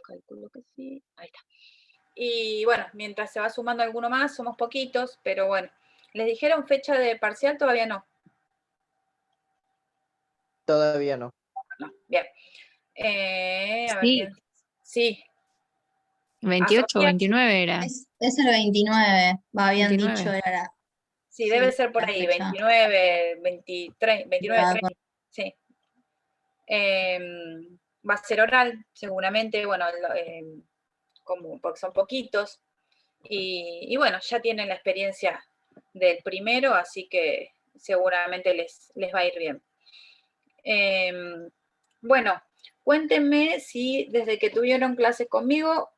calculo que sí, ahí está. Y bueno, mientras se va sumando alguno más, somos poquitos, pero bueno. ¿Les dijeron fecha de parcial? Todavía no. Todavía no. No, bien. A ver Sí, quién. Sí. 28 o Sofía. 29 era. Es el 29, habían 29. dicho, era Sí, sí, debe ser por la ahí, fecha. 29, 23, 29, Va, 30. Sí. Va a ser oral, seguramente, bueno, como porque son poquitos. Y bueno, ya tienen la experiencia del primero, así que seguramente les va a ir bien. Bueno, cuéntenme si desde que tuvieron clases conmigo,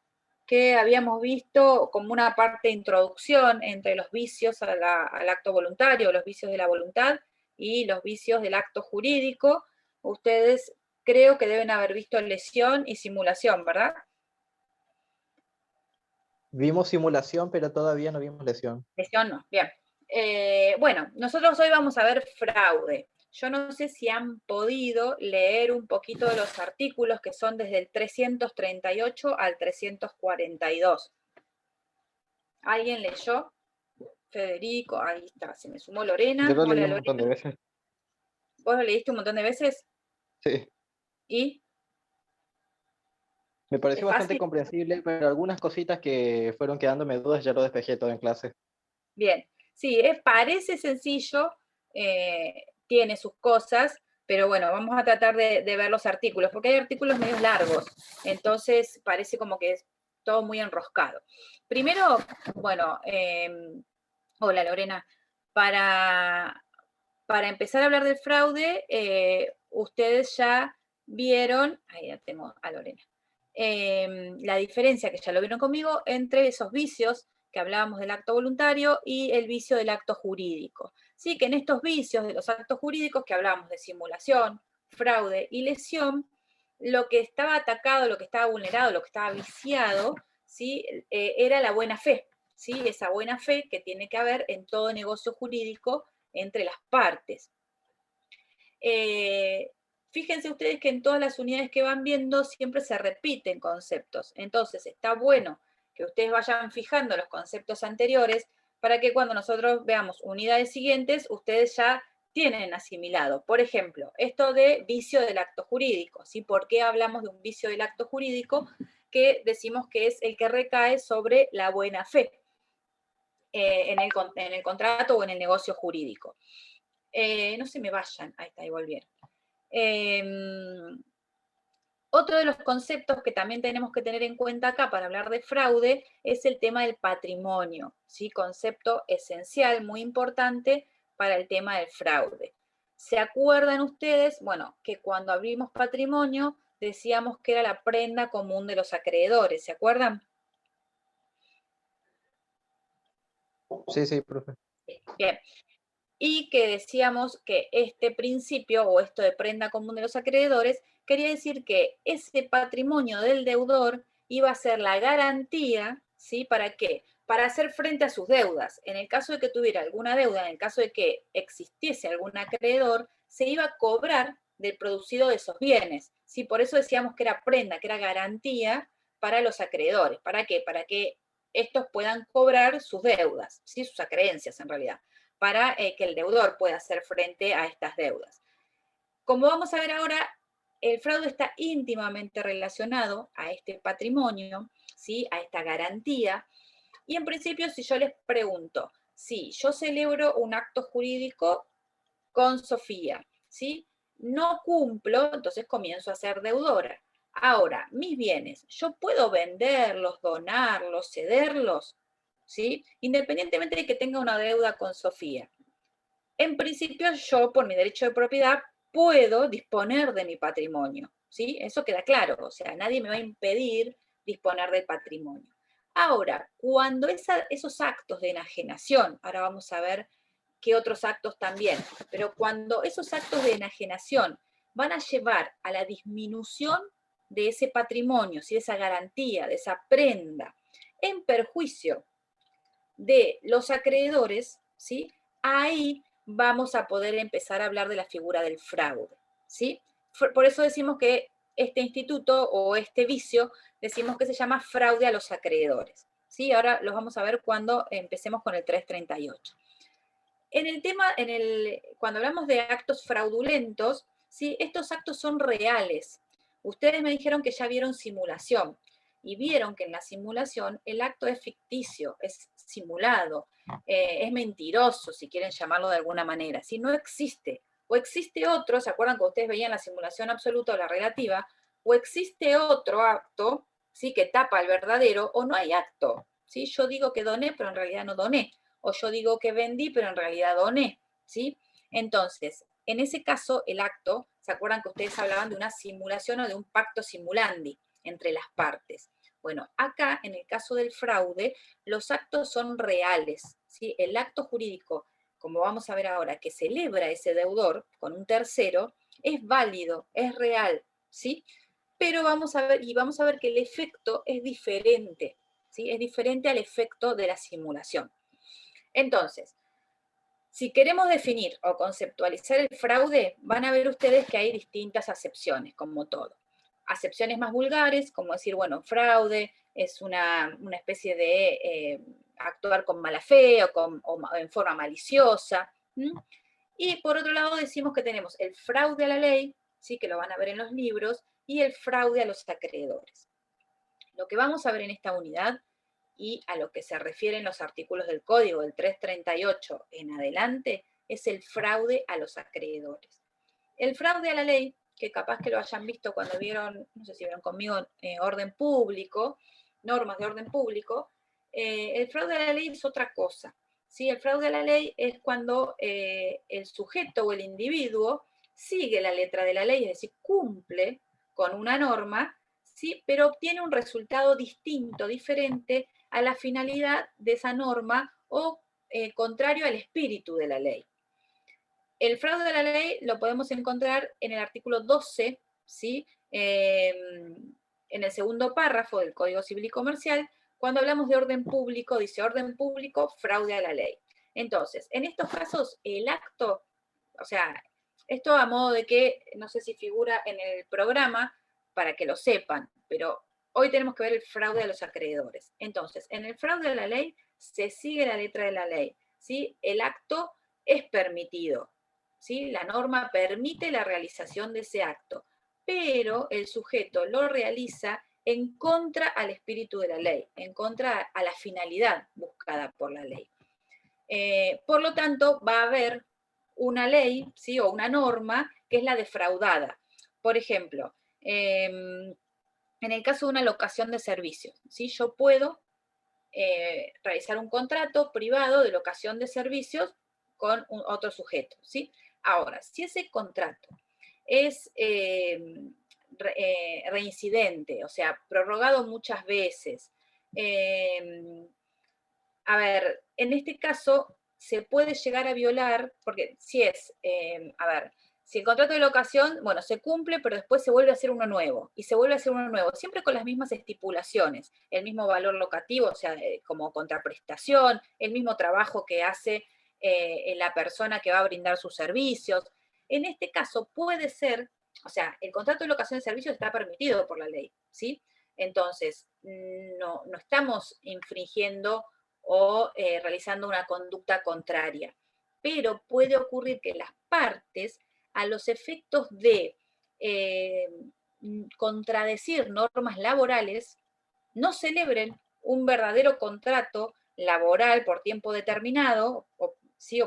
que habíamos visto como una parte de introducción entre los vicios al acto voluntario, los vicios de la voluntad y los vicios del acto jurídico. Ustedes creo que deben haber visto lesión y simulación, ¿verdad? Vimos simulación, pero todavía no vimos lesión. Lesión no, bien. Bueno, nosotros hoy vamos a ver fraude. Yo no sé si han podido leer un poquito de los artículos que son desde el 338 al 342. ¿Alguien leyó? Federico, ahí está, se me sumó Lorena. Yo lo leí Hola, un montón de Lorena. veces. ¿Vos lo leíste un montón de veces? Sí. ¿Y? Me pareció ¿Es bastante fácil? comprensible, pero algunas cositas que fueron quedándome dudas ya lo despejé todo en clase. Bien, sí, parece sencillo, tiene sus cosas, pero bueno, vamos a tratar de ver los artículos, porque hay artículos medio largos, entonces parece como que es todo muy enroscado. Primero, bueno, hola Lorena, para, para empezar a hablar del fraude, ustedes ya vieron, ahí ya tengo a Lorena, la diferencia, que ya lo vieron conmigo, entre esos vicios que hablábamos del acto voluntario y el vicio del acto jurídico. Sí, que en estos vicios de los actos jurídicos que hablábamos de simulación, fraude y lesión, lo que estaba atacado, lo que estaba vulnerado, lo que estaba viciado, ¿sí? Era la buena fe, ¿sí? Esa buena fe que tiene que haber en todo negocio jurídico entre las partes. Fíjense ustedes que en todas las unidades que van viendo siempre se repiten conceptos. Entonces está bueno que ustedes vayan fijando los conceptos anteriores para que cuando nosotros veamos unidades siguientes, ustedes ya tienen asimilado. Por ejemplo, esto de vicio del acto jurídico. ¿Sí? ¿Por qué hablamos de un vicio del acto jurídico? Que decimos que es el que recae sobre la buena fe en el contrato o en el negocio jurídico. No se me vayan, ahí está, ahí volvieron. Otro de los conceptos que también tenemos que tener en cuenta acá para hablar de fraude es el tema del patrimonio, ¿sí? Concepto esencial, muy importante para el tema del fraude. ¿Se acuerdan ustedes? Bueno, que cuando abrimos patrimonio decíamos que era la prenda común de los acreedores, ¿se acuerdan? Sí, sí, profe. Bien. Y que decíamos que este principio o esto de prenda común de los acreedores quería decir que ese patrimonio del deudor iba a ser la garantía, ¿sí? ¿Para qué? Para hacer frente a sus deudas. En el caso de que tuviera alguna deuda, en el caso de que existiese algún acreedor, se iba a cobrar del producido de esos bienes, ¿sí? Por eso decíamos que era prenda, que era garantía para los acreedores. ¿Para qué? Para que estos puedan cobrar sus deudas, ¿sí? Sus acreencias en realidad, para que el deudor pueda hacer frente a estas deudas. Como vamos a ver ahora, el fraude está íntimamente relacionado a este patrimonio, ¿sí? A esta garantía. Y en principio, si yo les pregunto, si yo celebro un acto jurídico con Sofía, ¿sí? No cumplo, entonces comienzo a ser deudora. Ahora, mis bienes, ¿yo puedo venderlos, donarlos, cederlos? ¿Sí? Independientemente de que tenga una deuda con Sofía. En principio, yo, por mi derecho de propiedad, puedo disponer de mi patrimonio, ¿sí? Eso queda claro, o sea, nadie me va a impedir disponer del patrimonio. Ahora, cuando esos actos de enajenación, ahora vamos a ver qué otros actos también, pero cuando esos actos de enajenación van a llevar a la disminución de ese patrimonio, ¿sí? De esa garantía, de esa prenda, en perjuicio de los acreedores, ¿sí? Ahí vamos a poder empezar a hablar de la figura del fraude, ¿sí? Por eso decimos que este instituto o este vicio decimos que se llama fraude a los acreedores. ¿Sí? Ahora los vamos a ver cuando empecemos con el 338. En el tema, cuando hablamos de actos fraudulentos, ¿sí? Estos actos son reales. Ustedes me dijeron que ya vieron simulación y vieron que en la simulación el acto es ficticio, es simulado, es mentiroso, si quieren llamarlo de alguna manera. Si no existe, o existe otro, ¿se acuerdan que ustedes veían la simulación absoluta o la relativa? O existe otro acto, ¿sí? Que tapa el verdadero, o no hay acto. ¿Sí? Yo digo que doné, pero en realidad no doné. O yo digo que vendí, pero en realidad doné, ¿sí? Entonces, en ese caso, el acto, ¿se acuerdan que ustedes hablaban de una simulación o de un pacto simulandi entre las partes? Bueno, acá, en el caso del fraude, los actos son reales, ¿sí? El acto jurídico, como vamos a ver ahora, que celebra ese deudor con un tercero, es válido, es real, ¿sí? Pero vamos a ver que el efecto es diferente, ¿sí? Es diferente al efecto de la simulación. Entonces, si queremos definir o conceptualizar el fraude, van a ver ustedes que hay distintas acepciones, como todo. Acepciones más vulgares, como decir, bueno, fraude es una especie de actuar con mala fe o en forma maliciosa. Y por otro lado decimos que tenemos el fraude a la ley, ¿sí? Que lo van a ver en los libros, y el fraude a los acreedores. Lo que vamos a ver en esta unidad y a lo que se refieren los artículos del Código del 338 en adelante, es el fraude a los acreedores. El fraude a la ley, que capaz que lo hayan visto cuando vieron, no sé si vieron conmigo, orden público, normas de orden público, el fraude a la ley es otra cosa. ¿Sí? El fraude a la ley es cuando el sujeto o el individuo sigue la letra de la ley, es decir, cumple con una norma, ¿sí? Pero obtiene un resultado distinto, diferente a la finalidad de esa norma o contrario al espíritu de la ley. El fraude de la ley lo podemos encontrar en el artículo 12, ¿sí? En el segundo párrafo del Código Civil y Comercial, cuando hablamos de orden público, dice orden público, fraude a la ley. Entonces, en estos casos, el acto, o sea, esto a modo de que, no sé si figura en el programa, para que lo sepan, pero hoy tenemos que ver el fraude a los acreedores. Entonces, en el fraude a la ley se sigue la letra de la ley, ¿sí? El acto es permitido, ¿sí? La norma permite la realización de ese acto, pero el sujeto lo realiza en contra al espíritu de la ley, en contra a la finalidad buscada por la ley. Por lo tanto, va a haber una ley, ¿sí? O una norma que es la defraudada. Por ejemplo, en el caso de una locación de servicios, ¿sí? Yo puedo realizar un contrato privado de locación de servicios con otro sujeto, ¿sí? Ahora, si ese contrato es reincidente, o sea, prorrogado muchas veces, a ver, en este caso se puede llegar a violar, porque si es, si el contrato de locación, bueno, se cumple, pero después se vuelve a hacer uno nuevo, y se vuelve a hacer uno nuevo, siempre con las mismas estipulaciones, el mismo valor locativo, o sea, como contraprestación, el mismo trabajo que hace la persona que va a brindar sus servicios. En este caso puede ser, o sea, el contrato de locación de servicios está permitido por la ley, ¿sí? Entonces, no estamos infringiendo o realizando una conducta contraria. Pero puede ocurrir que las partes, a los efectos de contradecir normas laborales, no celebren un verdadero contrato laboral por tiempo determinado, o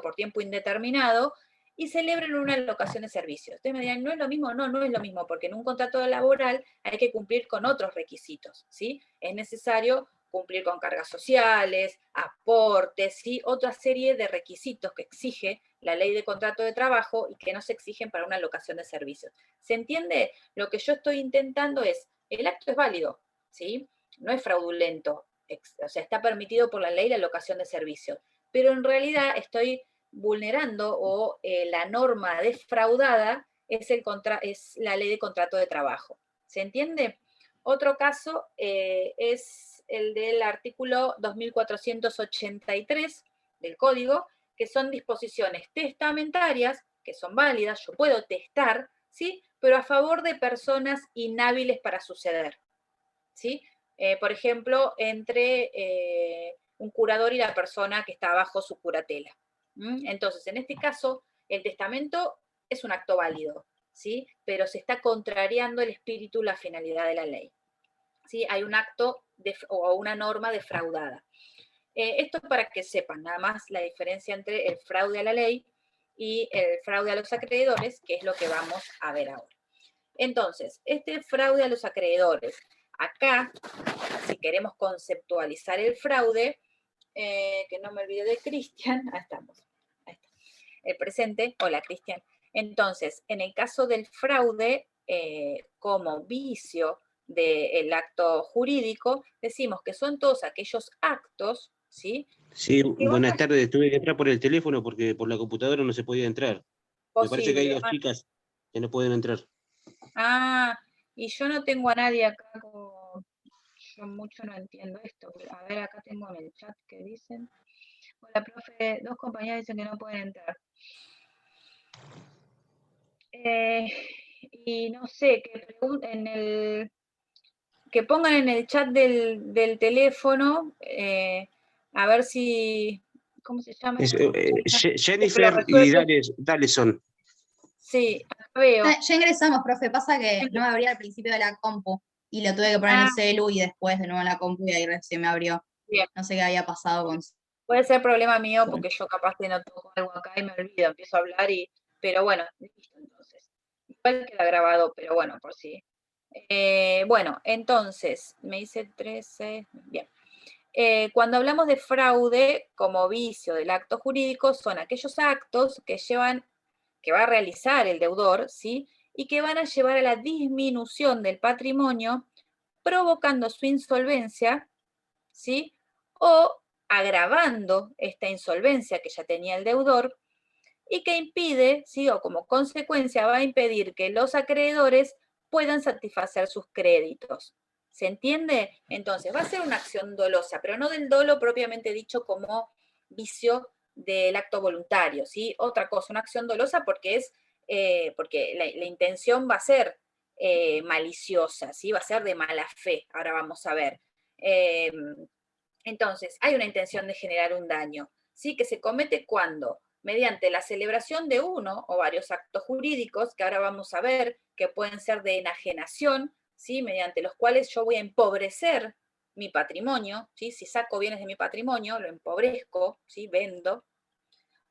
por tiempo indeterminado, y celebren una locación de servicios. Ustedes me dirán, ¿no es lo mismo? No, no es lo mismo, porque en un contrato laboral hay que cumplir con otros requisitos, ¿sí? Es necesario cumplir con cargas sociales, aportes, ¿sí? Otra serie de requisitos que exige la ley de contrato de trabajo y que no se exigen para una locación de servicios. ¿Se entiende? Lo que yo estoy intentando es, el acto es válido, ¿sí? No es fraudulento, o sea, está permitido por la ley la locación de servicios, pero en realidad estoy vulnerando o la norma defraudada es la ley de contrato de trabajo. ¿Se entiende? Otro caso es el del artículo 2483 del Código, que son disposiciones testamentarias, que son válidas, yo puedo testar, ¿sí? pero a favor de personas inhábiles para suceder, ¿sí? Por ejemplo, entre un curador y la persona que está bajo su curatela. Entonces, en este caso, el testamento es un acto válido, ¿sí? Pero se está contrariando el espíritu, la finalidad de la ley. ¿Sí? Hay un acto o una norma defraudada. Esto para que sepan nada más la diferencia entre el fraude a la ley y el fraude a los acreedores, que es lo que vamos a ver ahora. Entonces, este fraude a los acreedores, acá, si queremos conceptualizar el fraude, que no me olvide de Cristian, ahí estamos, ahí está, el presente, hola Cristian. Entonces, en el caso del fraude, como vicio del acto jurídico, decimos que son todos aquellos actos, ¿sí? Sí, buenas tardes. Tuve que entrar por el teléfono porque por la computadora no se podía entrar. Me parece que hay 2 chicas que no pueden entrar. Ah, y yo no tengo a nadie acá, yo mucho no entiendo esto. A ver, acá tengo en el chat que dicen. Hola, profe, 2 compañeras dicen que no pueden entrar. Y no sé, que pongan en el chat del teléfono, a ver si, ¿cómo se llama? Jennifer y Daleson. Sí, acá veo. Ya ingresamos, profe, pasa que no me abría al principio de la compu y lo tuve que poner en el celu y después de nuevo en la compu y ahí recién me abrió. Bien. No sé qué había pasado con... Puede ser problema mío porque yo capaz que no toco algo acá y me olvido, empiezo a hablar pero bueno, listo entonces. Igual queda grabado, pero bueno, por si. Bueno, entonces, me dice 13, bien. Cuando hablamos de fraude como vicio del acto jurídico, son aquellos actos que va a realizar el deudor, ¿sí? Y que van a llevar a la disminución del patrimonio, provocando su insolvencia, ¿sí? O agravando esta insolvencia que ya tenía el deudor, y que impide, ¿sí? O como consecuencia va a impedir que los acreedores puedan satisfacer sus créditos. ¿Se entiende? Entonces, va a ser una acción dolosa, pero no del dolo propiamente dicho como vicio del acto voluntario, ¿sí? Otra cosa, una acción dolosa porque porque la intención va a ser maliciosa, ¿sí? Va a ser de mala fe, ahora vamos a ver. Entonces, hay una intención de generar un daño, ¿sí? Que se comete cuando, mediante la celebración de uno o varios actos jurídicos, que ahora vamos a ver que pueden ser de enajenación, ¿sí? Mediante los cuales yo voy a empobrecer mi patrimonio, ¿sí? Si saco bienes de mi patrimonio, lo empobrezco, ¿sí? Vendo.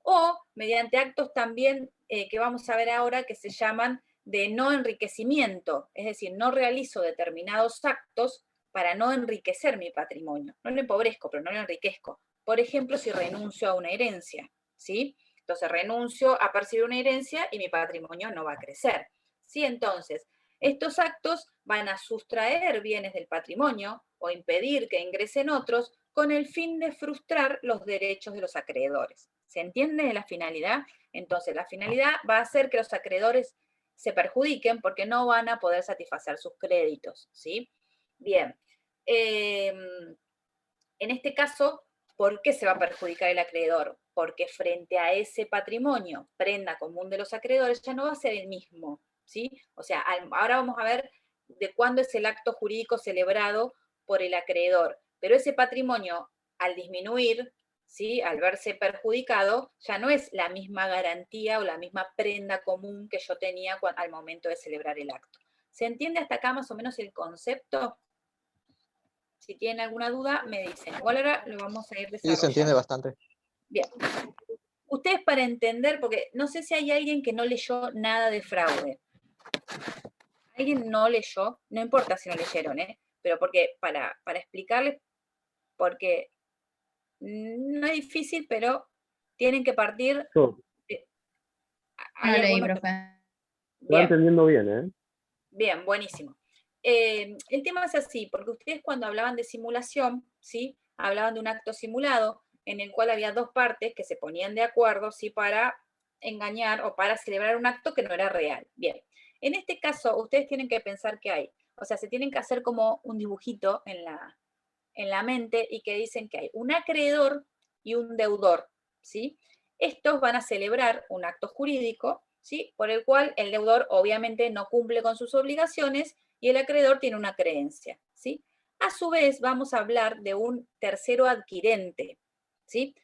O mediante actos también que vamos a ver ahora que se llaman de no enriquecimiento, es decir, no realizo determinados actos para no enriquecer mi patrimonio. No lo empobrezco, pero no lo enriquezco. Por ejemplo, si renuncio a una herencia, ¿sí? Entonces renuncio a percibir una herencia y mi patrimonio no va a crecer, ¿sí? Entonces, estos actos van a sustraer bienes del patrimonio o impedir que ingresen otros con el fin de frustrar los derechos de los acreedores. ¿Se entiende la finalidad? Entonces, la finalidad va a ser que los acreedores se perjudiquen porque no van a poder satisfacer sus créditos, ¿sí? Bien. En este caso, ¿por qué se va a perjudicar el acreedor? Porque frente a ese patrimonio, prenda común de los acreedores, ya no va a ser el mismo, ¿sí? O sea, ahora vamos a ver de cuándo es el acto jurídico celebrado por el acreedor, pero ese patrimonio, al disminuir, ¿sí? Al verse perjudicado, ya no es la misma garantía o la misma prenda común que yo tenía al momento de celebrar el acto. ¿Se entiende hasta acá más o menos el concepto? Si tienen alguna duda, me dicen. Igual ahora lo vamos a ir desarrollando. Sí, se entiende bastante. Bien. Ustedes para entender, porque no sé si hay alguien que no leyó nada de fraude. ¿Alguien no leyó? No importa si no leyeron, pero porque para explicarles, porque no es difícil, pero tienen que partir... No leí, profe. Va entendiendo bien, ¿eh? Bien, buenísimo. El tema es así, porque ustedes cuando hablaban de simulación, ¿sí? Hablaban de un acto simulado en el cual había 2 partes que se ponían de acuerdo, ¿sí? Para engañar o para celebrar un acto que no era real. Bien, en este caso ustedes tienen que pensar que hay, o sea, se tienen que hacer como un dibujito en la mente y que dicen que hay un acreedor y un deudor, ¿sí? Estos van a celebrar un acto jurídico ¿sí? Por el cual el deudor obviamente no cumple con sus obligaciones y el acreedor tiene una creencia, ¿sí? A su vez, vamos a hablar de un tercero adquirente, ¿sí?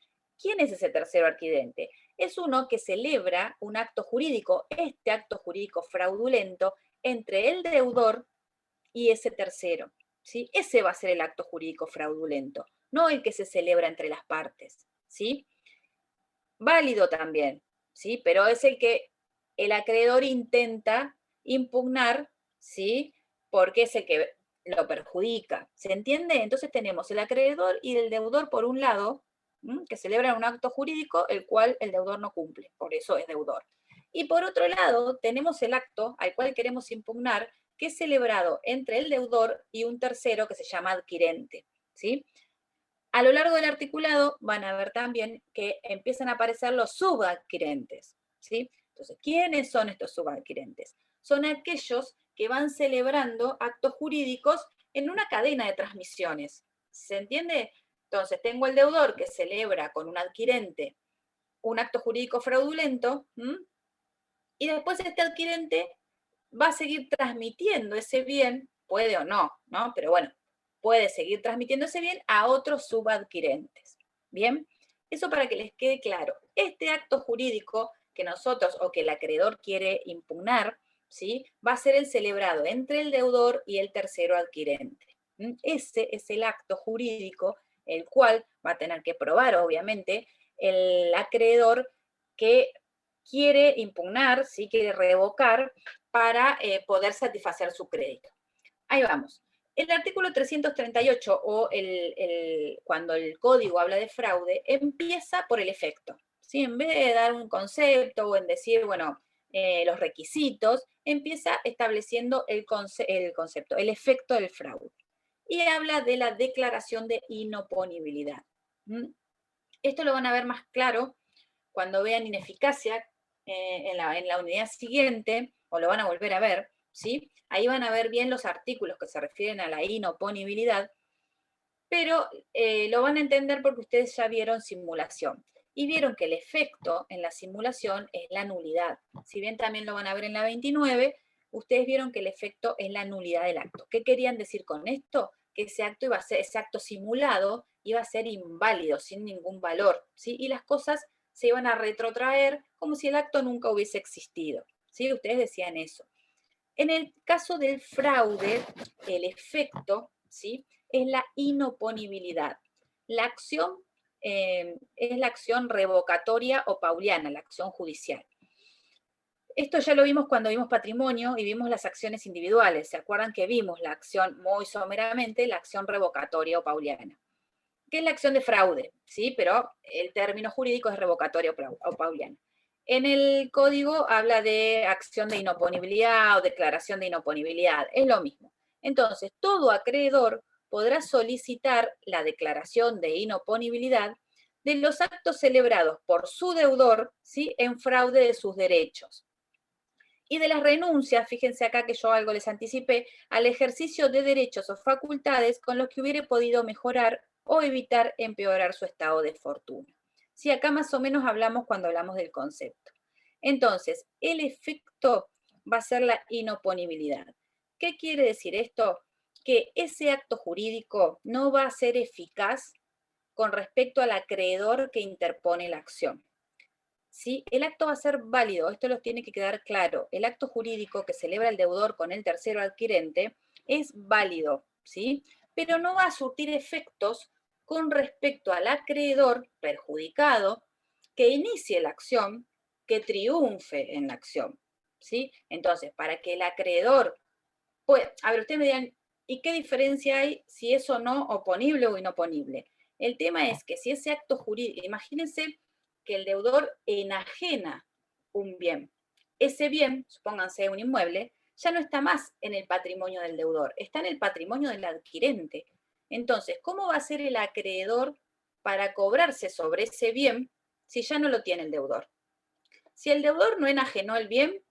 ¿Quién es ese tercero adquirente? Es uno que celebra un acto jurídico, este acto jurídico fraudulento, entre el deudor y ese tercero, ¿sí? Ese va a ser el acto jurídico fraudulento, no el que se celebra entre las partes, ¿sí? Válido también, ¿sí? Pero es el que el acreedor intenta impugnar, ¿sí? Porque es el que lo perjudica, ¿se entiende? Entonces tenemos el acreedor y el deudor por un lado, que celebran un acto jurídico el cual el deudor no cumple, por eso es deudor. Y por otro lado tenemos el acto al cual queremos impugnar, que es celebrado entre el deudor y un tercero que se llama adquirente, ¿sí? A lo largo del articulado van a ver también que empiezan a aparecer los subadquirentes, ¿sí? Entonces, ¿quiénes son estos subadquirentes? Son aquellos que van celebrando actos jurídicos en una cadena de transmisiones. ¿Se entiende? Entonces, tengo el deudor que celebra con un adquirente un acto jurídico fraudulento, y después este adquirente va a seguir transmitiendo ese bien, puede o no, ¿no? Pero bueno, puede seguir transmitiéndose bien a otros subadquirentes. ¿Bien? Eso para que les quede claro. Este acto jurídico que nosotros o que el acreedor quiere impugnar, ¿sí? Va a ser el celebrado entre el deudor y el tercero adquirente. Ese es el acto jurídico el cual va a tener que probar, obviamente, el acreedor que quiere impugnar, ¿sí? Quiere revocar para poder satisfacer su crédito. Ahí vamos. El artículo 338, o cuando el código habla de fraude, empieza por el efecto, ¿sí? En vez de dar un concepto o en decir, bueno, los requisitos, empieza estableciendo el concepto, el efecto del fraude. Y habla de la declaración de inoponibilidad. Esto lo van a ver más claro cuando vean ineficacia en la unidad siguiente, o lo van a volver a ver, ¿sí? Ahí van a ver bien los artículos que se refieren a la inoponibilidad, pero lo van a entender porque ustedes ya vieron simulación. Y vieron que el efecto en la simulación es la nulidad. Si bien también lo van a ver en la 29, ustedes vieron que el efecto es la nulidad del acto. ¿Qué querían decir con esto? Que ese acto simulado iba a ser inválido, sin ningún valor, ¿sí? Y las cosas se iban a retrotraer como si el acto nunca hubiese existido, ¿sí? Ustedes decían eso. En el caso del fraude, el efecto, ¿sí? Es la inoponibilidad. La acción es la acción revocatoria o pauliana, la acción judicial. Esto ya lo vimos cuando vimos patrimonio y vimos las acciones individuales. ¿Se acuerdan que vimos la acción muy someramente, la acción revocatoria o pauliana? ¿Qué es la acción de fraude? ¿Sí? Pero el término jurídico es revocatoria o pauliana. En el código habla de acción de inoponibilidad o declaración de inoponibilidad. Es lo mismo. Entonces, todo acreedor podrá solicitar la declaración de inoponibilidad de los actos celebrados por su deudor, ¿sí? En fraude de sus derechos. Y de las renuncias, fíjense acá que yo algo les anticipé, al ejercicio de derechos o facultades con los que hubiera podido mejorar o evitar empeorar su estado de fortuna. Sí, acá más o menos hablamos cuando hablamos del concepto. Entonces, el efecto va a ser la inoponibilidad. ¿Qué quiere decir esto? Que ese acto jurídico no va a ser eficaz con respecto al acreedor que interpone la acción. ¿Sí? El acto va a ser válido, esto les tiene que quedar claro. El acto jurídico que celebra el deudor con el tercero adquirente es válido, ¿sí? Pero no va a surtir efectos con respecto al acreedor perjudicado que inicie la acción, que triunfe en la acción, ¿sí? Entonces, para que el acreedor pueda... A ver, ustedes me dirán, ¿y qué diferencia hay si es o no oponible o inoponible? El tema es que si ese acto jurídico, imagínense que el deudor enajena un bien. Ese bien, supónganse un inmueble, ya no está más en el patrimonio del deudor, está en el patrimonio del adquirente. Entonces, ¿cómo va a ser el acreedor para cobrarse sobre ese bien si ya no lo tiene el deudor? Si el deudor no enajenó el bien,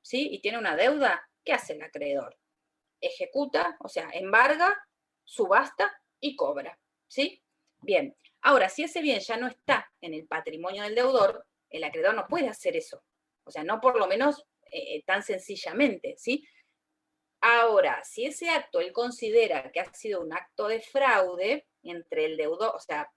¿sí? Y tiene una deuda, ¿qué hace el acreedor? Ejecuta, o sea, embarga, subasta y cobra, ¿sí? Bien, ahora, si ese bien ya no está en el patrimonio del deudor, el acreedor no puede hacer eso, O sea, no por lo menos tan sencillamente, ¿sí? Ahora, si ese acto él considera que ha sido un acto de fraude entre el deudor, o sea,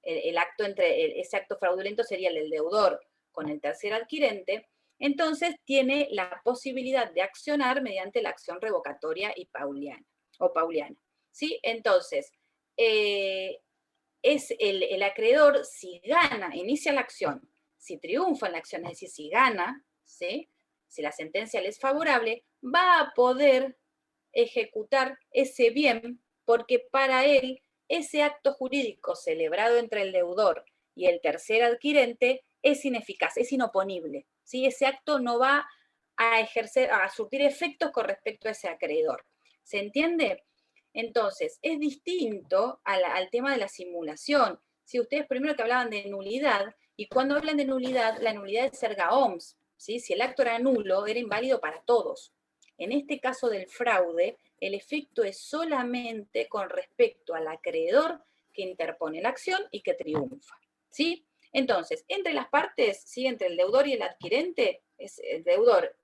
el acto ese acto fraudulento sería el del deudor con el tercer adquirente, entonces tiene la posibilidad de accionar mediante la acción revocatoria y pauliana. ¿Sí? Entonces, es el acreedor, si gana, inicia la acción, si triunfa en la acción, es decir, si gana, ¿sí? Si la sentencia le es favorable, va a poder ejecutar ese bien, porque para él ese acto jurídico celebrado entre el deudor y el tercer adquirente es ineficaz, es inoponible, ¿sí? Ese acto no va a surtir efectos con respecto a ese acreedor. ¿Se entiende? Entonces, es distinto al tema de la simulación. Si ustedes primero que hablaban de nulidad, y cuando hablan de nulidad, la nulidad es erga omnes, ¿sí? Si el acto era nulo, era inválido para todos. En este caso del fraude, el efecto es solamente con respecto al acreedor que interpone la acción y que triunfa, ¿sí? Entonces, entre las partes, ¿sí? Entre el deudor y el adquirente, es el deudor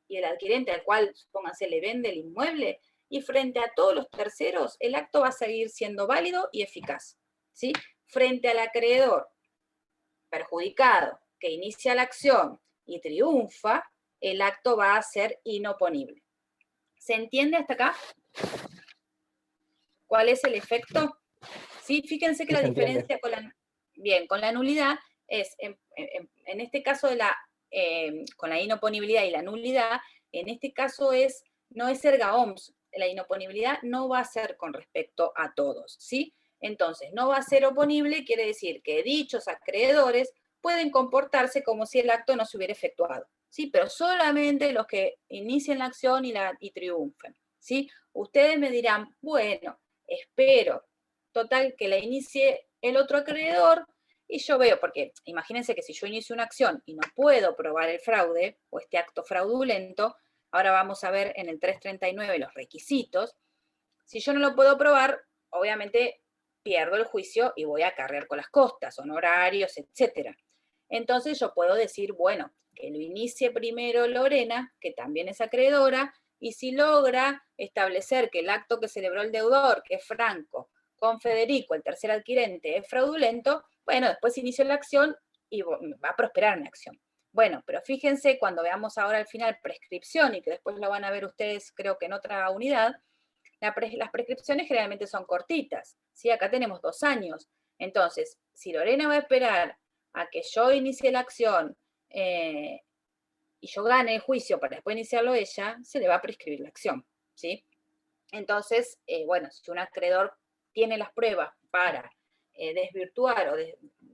y el adquirente al cual, supónganse, le vende el inmueble, y frente a todos los terceros, el acto va a seguir siendo válido y eficaz, ¿sí? Frente al acreedor perjudicado que inicia la acción y triunfa, el acto va a ser inoponible. ¿Se entiende hasta acá? ¿Cuál es el efecto? Sí, fíjense que Sí, la se entiende. diferencia con la nulidad es, en este caso con la inoponibilidad y la nulidad, en este caso no es erga omnes, la inoponibilidad no va a ser con respecto a todos, ¿sí? Entonces, no va a ser oponible, quiere decir que dichos acreedores pueden comportarse como si el acto no se hubiera efectuado, ¿sí? Pero solamente los que inicien la acción y triunfen, ¿sí? Ustedes me dirán, bueno, espero, total, que la inicie el otro acreedor, y yo veo, porque imagínense que si yo inicio una acción y no puedo probar el fraude o este acto fraudulento, ahora vamos a ver en el 339 los requisitos, si yo no lo puedo probar, obviamente pierdo el juicio y voy a cargar con las costas, honorarios, etc. Entonces yo puedo decir, bueno, que lo inicie primero Lorena, que también es acreedora, y si logra establecer que el acto que celebró el deudor, que es Franco, con Federico, el tercer adquirente, es fraudulento, bueno, después inicio la acción y va a prosperar mi acción. Bueno, pero fíjense, cuando veamos ahora al final prescripción, y que después lo van a ver ustedes, creo que en otra unidad, las prescripciones generalmente son cortitas, ¿sí? Acá tenemos 2 años. Entonces, si Lorena va a esperar a que yo inicie la acción y yo gane el juicio para después iniciarlo ella, se le va a prescribir la acción, ¿sí? Entonces, bueno, si un acreedor tiene las pruebas para desvirtuar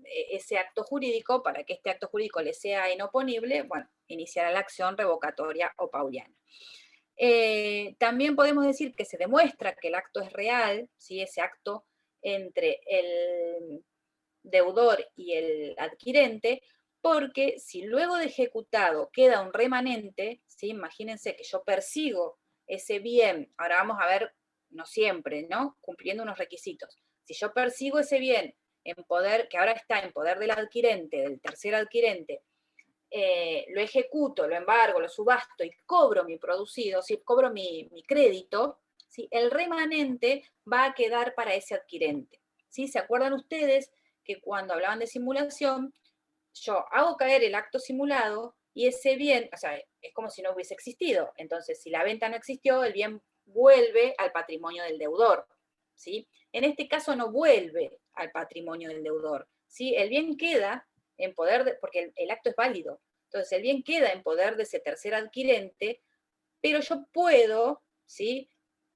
ese acto jurídico, para que este acto jurídico le sea inoponible, bueno, iniciará la acción revocatoria o pauliana. También podemos decir que se demuestra que el acto es real, ¿sí? Ese acto entre el deudor y el adquirente, porque si luego de ejecutado queda un remanente, ¿sí? Imagínense que yo persigo ese bien, ahora vamos a ver, no siempre, ¿no? Cumpliendo unos requisitos. Si yo persigo ese bien en poder, que ahora está en poder del adquirente, del tercer adquirente, lo ejecuto, lo embargo, lo subasto y cobro mi producido, ¿sí? Cobro mi crédito, ¿sí? El remanente va a quedar para ese adquirente, ¿sí? ¿Se acuerdan ustedes que cuando hablaban de simulación, yo hago caer el acto simulado y ese bien, o sea, es como si no hubiese existido? Entonces, si la venta no existió, el bien vuelve al patrimonio del deudor, ¿sí? En este caso no vuelve al patrimonio del deudor, ¿sí? El bien queda en poder, porque el acto es válido, entonces el bien queda en poder de ese tercer adquirente, pero yo puedo, ¿sí?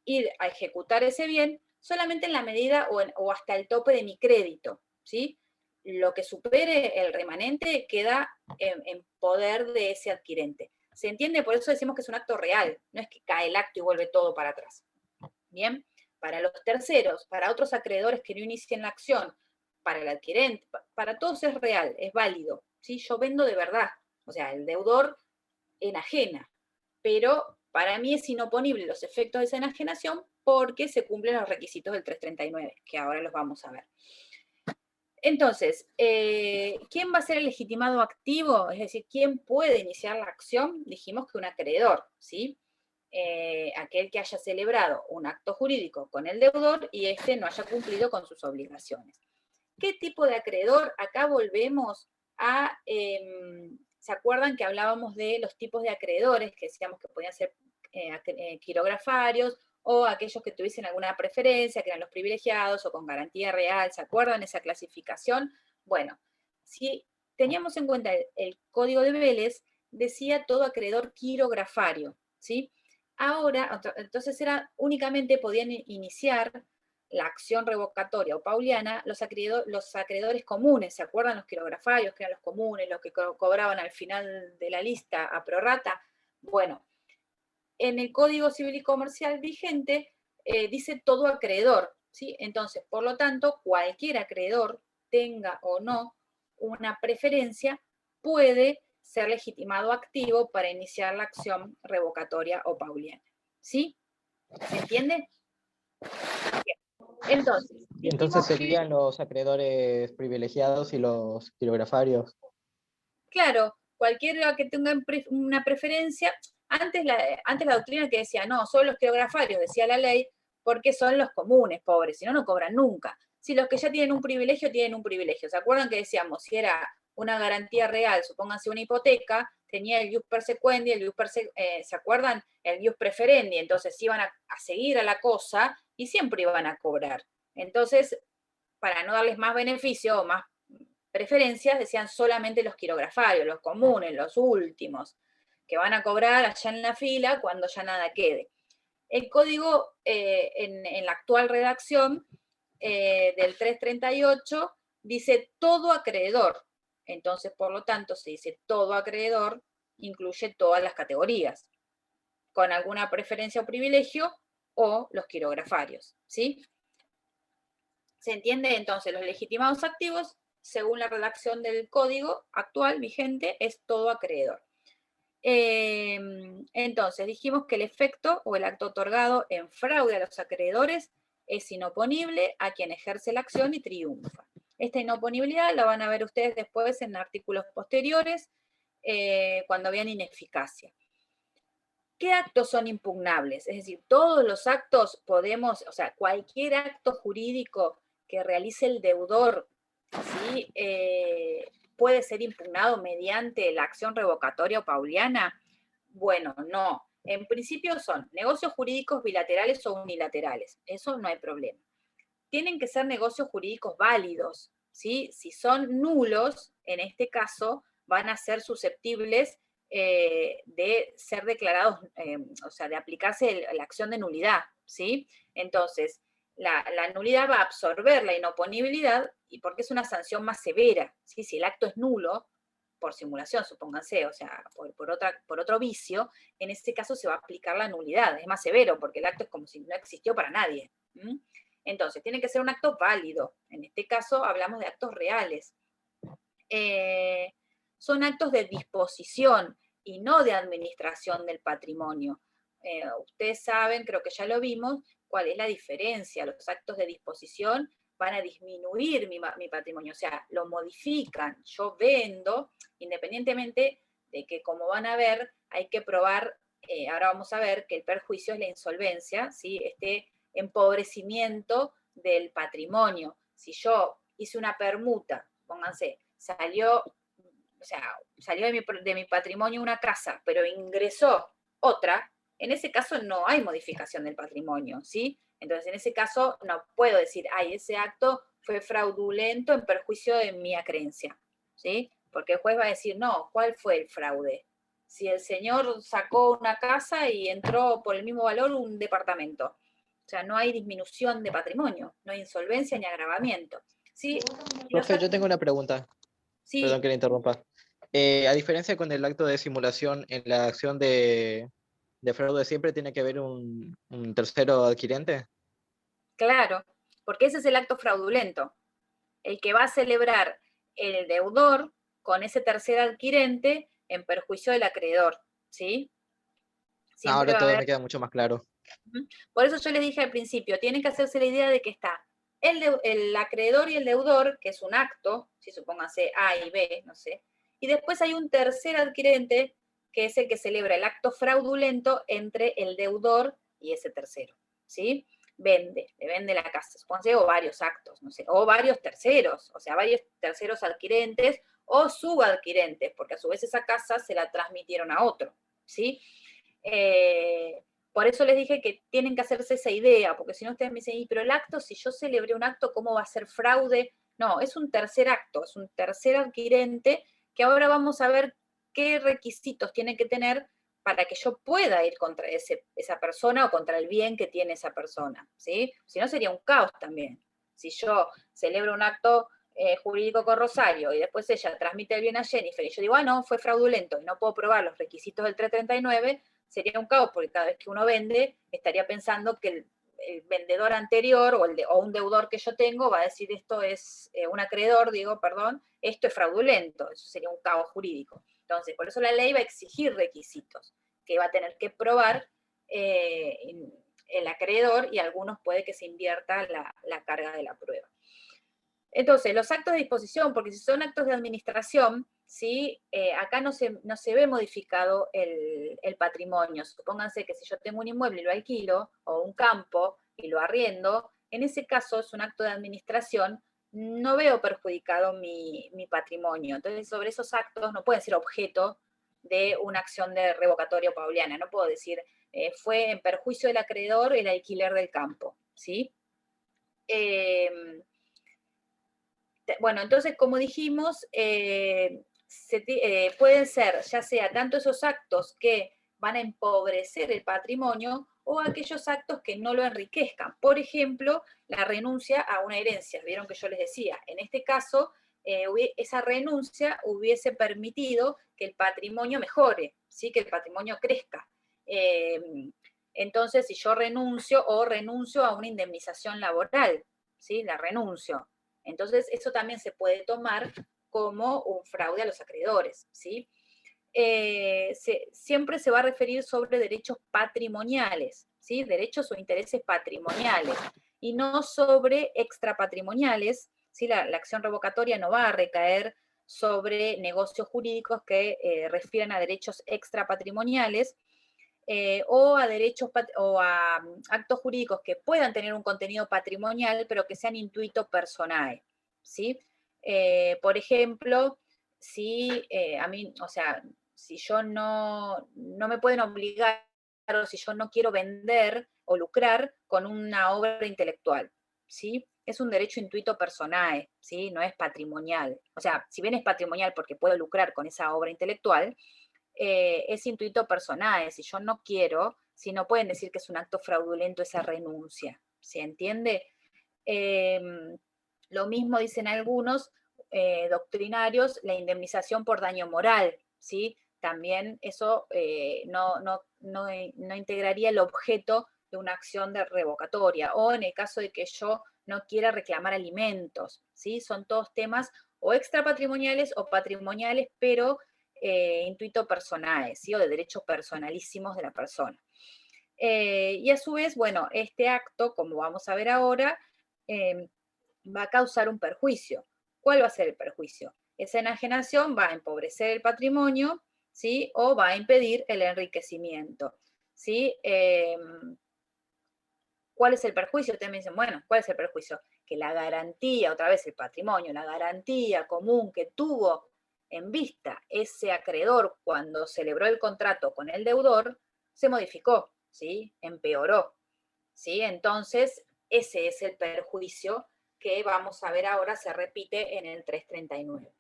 Ir a ejecutar ese bien solamente en la medida o hasta el tope de mi crédito, ¿sí? Lo que supere el remanente queda en poder de ese adquirente. ¿Se entiende? Por eso decimos que es un acto real, no es que cae el acto y vuelve todo para atrás. Bien, para los terceros, para otros acreedores que no inicien la acción, para el adquirente, para todos es real, es válido, ¿sí? Yo vendo de verdad, o sea, el deudor enajena, pero para mí es inoponible los efectos de esa enajenación porque se cumplen los requisitos del 339, que ahora los vamos a ver. Entonces, ¿quién va a ser el legitimado activo? Es decir, ¿quién puede iniciar la acción? Dijimos que un acreedor, ¿sí? Aquel que haya celebrado un acto jurídico con el deudor y éste no haya cumplido con sus obligaciones. ¿Qué tipo de acreedor? Acá volvemos a, ¿se acuerdan que hablábamos de los tipos de acreedores? Que decíamos que podían ser quirografarios, o aquellos que tuviesen alguna preferencia, que eran los privilegiados, o con garantía real, ¿se acuerdan esa clasificación? Bueno, si teníamos en cuenta el Código de Vélez, decía todo acreedor quirografario, ¿sí? Ahora, entonces únicamente podían iniciar la acción revocatoria o pauliana los acreedores comunes, ¿se acuerdan los quirografarios, que eran los comunes, los que cobraban al final de la lista a prorrata? Bueno, en el Código Civil y Comercial vigente dice todo acreedor, ¿sí? Entonces, por lo tanto, cualquier acreedor, tenga o no una preferencia, puede ser legitimado activo para iniciar la acción revocatoria o pauliana, ¿sí? ¿Se entiende? Bien. Entonces serían los acreedores privilegiados y los quirografarios. Claro, cualquiera que tenga una preferencia, antes la doctrina que decía, no, solo los quirografarios, decía la ley, porque son los comunes, pobres, si no, no cobran nunca. Si los que ya tienen un privilegio, tienen un privilegio. ¿Se acuerdan que decíamos, si era una garantía real, supónganse una hipoteca, tenía el ius persequendi, ¿se acuerdan? El ius preferendi, entonces iban a seguir a la cosa y siempre iban a cobrar. Entonces, para no darles más beneficio o más preferencias, decían solamente los quirografarios, los comunes, los últimos, que van a cobrar allá en la fila cuando ya nada quede. El código, en la actual redacción del 338, dice todo acreedor. Entonces, por lo tanto, se dice todo acreedor, incluye todas las categorías, con alguna preferencia o privilegio, o los quirografarios, ¿sí? ¿Se entiende? Entonces, los legitimados activos, según la redacción del código actual vigente, es todo acreedor. Entonces, dijimos que el efecto o el acto otorgado en fraude a los acreedores es inoponible a quien ejerce la acción y triunfa. Esta inoponibilidad la van a ver ustedes después en artículos posteriores, cuando vean ineficacia. ¿Qué actos son impugnables? Es decir, todos los actos podemos, o sea, cualquier acto jurídico que realice el deudor, ¿sí? ¿Puede ser impugnado mediante la acción revocatoria o pauliana? Bueno, no. En principio son negocios jurídicos bilaterales o unilaterales. Eso no hay problema. Tienen que ser negocios jurídicos válidos, ¿sí? Si son nulos, en este caso, van a ser susceptibles de ser declarados, o sea, de aplicarse la acción de nulidad, ¿sí? Entonces, la nulidad va a absorber la inoponibilidad y porque es una sanción más severa, ¿sí? Si el acto es nulo, por simulación, supónganse, o sea, por otro vicio, en este caso se va a aplicar la nulidad, es más severo porque el acto es como si no existió para nadie. Entonces, tiene que ser un acto válido. En este caso hablamos de actos reales. Son actos de disposición y no de administración del patrimonio. Ustedes saben, creo que ya lo vimos, cuál es la diferencia. Los actos de disposición van a disminuir mi patrimonio, o sea, lo modifican. Yo vendo, independientemente de que, como van a ver, hay que probar, ahora vamos a ver que el perjuicio es la insolvencia, ¿sí? Este empobrecimiento del patrimonio. Si yo hice una permuta, pónganse, salió de mi patrimonio una casa, pero ingresó otra, en ese caso no hay modificación del patrimonio, ¿sí? Entonces, en ese caso no puedo decir, ay, ese acto fue fraudulento en perjuicio de mi acreencia, ¿sí? Porque el juez va a decir, no, ¿cuál fue el fraude? Si el señor sacó una casa y entró por el mismo valor un departamento. O sea, no hay disminución de patrimonio, no hay insolvencia ni agravamiento, ¿sí? Profe, yo tengo una pregunta. Sí. Perdón que le interrumpa. A diferencia con el acto de simulación, en la acción de fraude siempre tiene que haber un tercero adquirente. Claro, porque ese es el acto fraudulento. El que va a celebrar el deudor con ese tercer adquirente en perjuicio del acreedor, ¿sí? Ahora todo me queda mucho más claro. Por eso yo les dije al principio, tienen que hacerse la idea de que está el acreedor y el deudor, que es un acto, si supónganse A y B, no sé, y después hay un tercer adquirente, que es el que celebra el acto fraudulento entre el deudor y ese tercero, ¿sí? Le vende la casa, supónganse, o varios actos, no sé, o varios terceros, o sea, varios terceros adquirentes o subadquirentes, porque a su vez esa casa se la transmitieron a otro, ¿sí? Por eso les dije que tienen que hacerse esa idea, porque si no ustedes me dicen, pero el acto, si yo celebré un acto, ¿cómo va a ser fraude? No, es un tercer acto, es un tercer adquirente, que ahora vamos a ver qué requisitos tiene que tener para que yo pueda ir contra esa persona o contra el bien que tiene esa persona, ¿sí? Si no sería un caos también. Si yo celebro un acto jurídico con Rosario y después ella transmite el bien a Jennifer y yo digo, no, fue fraudulento y no puedo probar los requisitos del 339, sería un caos porque cada vez que uno vende estaría pensando que el vendedor anterior o un deudor que yo tengo va a decir esto es, un acreedor, esto es fraudulento, eso sería un caos jurídico. Entonces, por eso la ley va a exigir requisitos que va a tener que probar el acreedor y algunos puede que se invierta la carga de la prueba. Entonces, los actos de disposición, porque si son actos de administración, ¿sí? Acá no se ve modificado el patrimonio. Supónganse que si yo tengo un inmueble y lo alquilo, o un campo y lo arriendo, en ese caso es un acto de administración, no veo perjudicado mi patrimonio. Entonces, sobre esos actos no pueden ser objeto de una acción de revocatoria pauliana. No puedo decir, fue en perjuicio del acreedor el alquiler del campo, ¿sí? Bueno, entonces, como dijimos, pueden ser ya sea tanto esos actos que van a empobrecer el patrimonio o aquellos actos que no lo enriquezcan. Por ejemplo, la renuncia a una herencia. Vieron que yo les decía, en este caso, esa renuncia hubiese permitido que el patrimonio mejore, ¿sí? Que el patrimonio crezca. Entonces, si yo renuncio a una indemnización laboral, ¿sí? La renuncio. Entonces, eso también se puede tomar como un fraude a los acreedores, ¿sí? Siempre se va a referir sobre derechos patrimoniales, ¿sí? Derechos o intereses patrimoniales, y no sobre extrapatrimoniales, ¿sí? La acción revocatoria no va a recaer sobre negocios jurídicos que refieran a derechos extrapatrimoniales, o a derechos o a actos jurídicos que puedan tener un contenido patrimonial, pero que sean intuito personae, ¿sí? Por ejemplo, si a mí, o sea, si yo no me pueden obligar o si yo no quiero vender o lucrar con una obra intelectual, ¿sí? Es un derecho intuito personae, ¿sí? No es patrimonial. O sea, si bien es patrimonial porque puedo lucrar con esa obra intelectual, es intuito personae. Si yo no quiero, si no pueden decir que es un acto fraudulento esa renuncia, ¿se entiende? Lo mismo dicen algunos doctrinarios, la indemnización por daño moral, ¿sí? También eso no integraría el objeto de una acción de revocatoria, o en el caso de que yo no quiera reclamar alimentos, ¿sí? Son todos temas o extrapatrimoniales o patrimoniales, pero intuito personae, ¿sí? O de derechos personalísimos de la persona. Y a su vez, bueno, este acto, como vamos a ver ahora, va a causar un perjuicio. ¿Cuál va a ser el perjuicio? Esa enajenación va a empobrecer el patrimonio, ¿sí? O va a impedir el enriquecimiento, ¿sí? ¿Cuál es el perjuicio? Ustedes me dicen, bueno, ¿cuál es el perjuicio? Que la garantía, otra vez el patrimonio, la garantía común que tuvo en vista ese acreedor cuando celebró el contrato con el deudor, se modificó, ¿sí? Empeoró, ¿sí? Entonces, ese es el perjuicio que vamos a ver ahora se repite en el 339.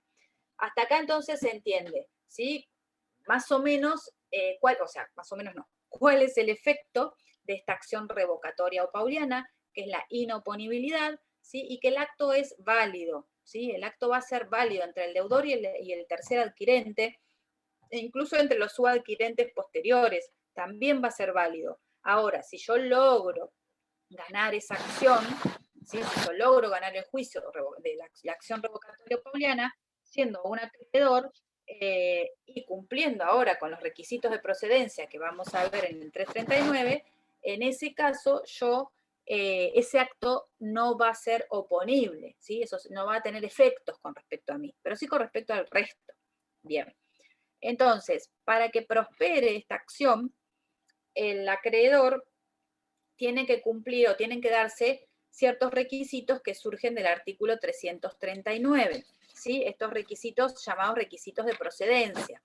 Hasta acá entonces se entiende, ¿sí? Más o menos, más o menos no, ¿cuál es el efecto de esta acción revocatoria o pauliana? Que es la inoponibilidad, ¿sí? Y que el acto es válido, ¿sí? El acto va a ser válido entre el deudor y el tercer adquirente, e incluso entre los subadquirentes posteriores, también va a ser válido. Ahora, si yo logro ganar esa acción, ¿sí? Si yo logro ganar el juicio de la acción revocatoria pauliana, siendo un acreedor y cumpliendo ahora con los requisitos de procedencia que vamos a ver en el 339, en ese caso yo ese acto no va a ser oponible, ¿sí? Eso no va a tener efectos con respecto a mí, pero sí con respecto al resto. Bien. Entonces, para que prospere esta acción, el acreedor tiene que cumplir o tienen que darse ciertos requisitos que surgen del artículo 339, ¿sí? Estos requisitos llamados requisitos de procedencia.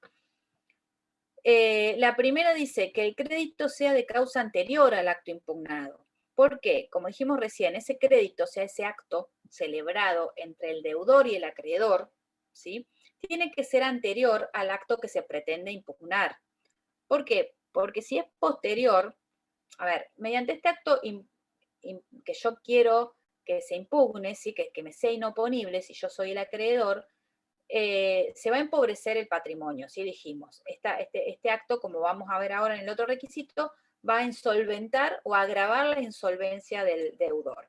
La primera dice que el crédito sea de causa anterior al acto impugnado. ¿Por qué? Como dijimos recién, ese crédito, o sea, ese acto celebrado entre el deudor y el acreedor, ¿sí? Tiene que ser anterior al acto que se pretende impugnar. ¿Por qué? Porque si es posterior, a ver, mediante este acto que yo quiero que se impugne, ¿sí? que me sea inoponible, si yo soy el acreedor, se va a empobrecer el patrimonio, ¿sí? Dijimos. Este acto, como vamos a ver ahora en el otro requisito, va a insolventar o agravar la insolvencia del deudor.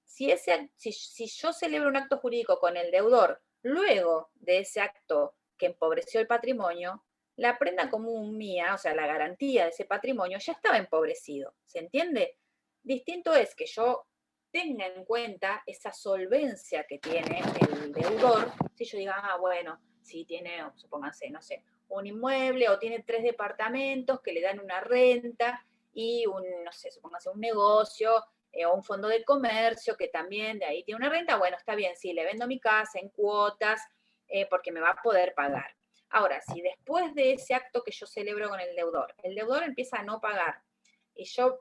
Si yo celebro un acto jurídico con el deudor luego de ese acto que empobreció el patrimonio, la prenda común mía, o sea, la garantía de ese patrimonio, ya estaba empobrecido. ¿Se entiende? Distinto es que yo tenga en cuenta esa solvencia que tiene el deudor. Si yo diga, bueno, si tiene, supónganse, no sé, un inmueble o tiene 3 departamentos que le dan una renta y no sé, supónganse un negocio o un fondo de comercio que también de ahí tiene una renta, bueno, está bien, sí, le vendo mi casa en cuotas porque me va a poder pagar. Ahora, si después de ese acto que yo celebro con el deudor empieza a no pagar y yo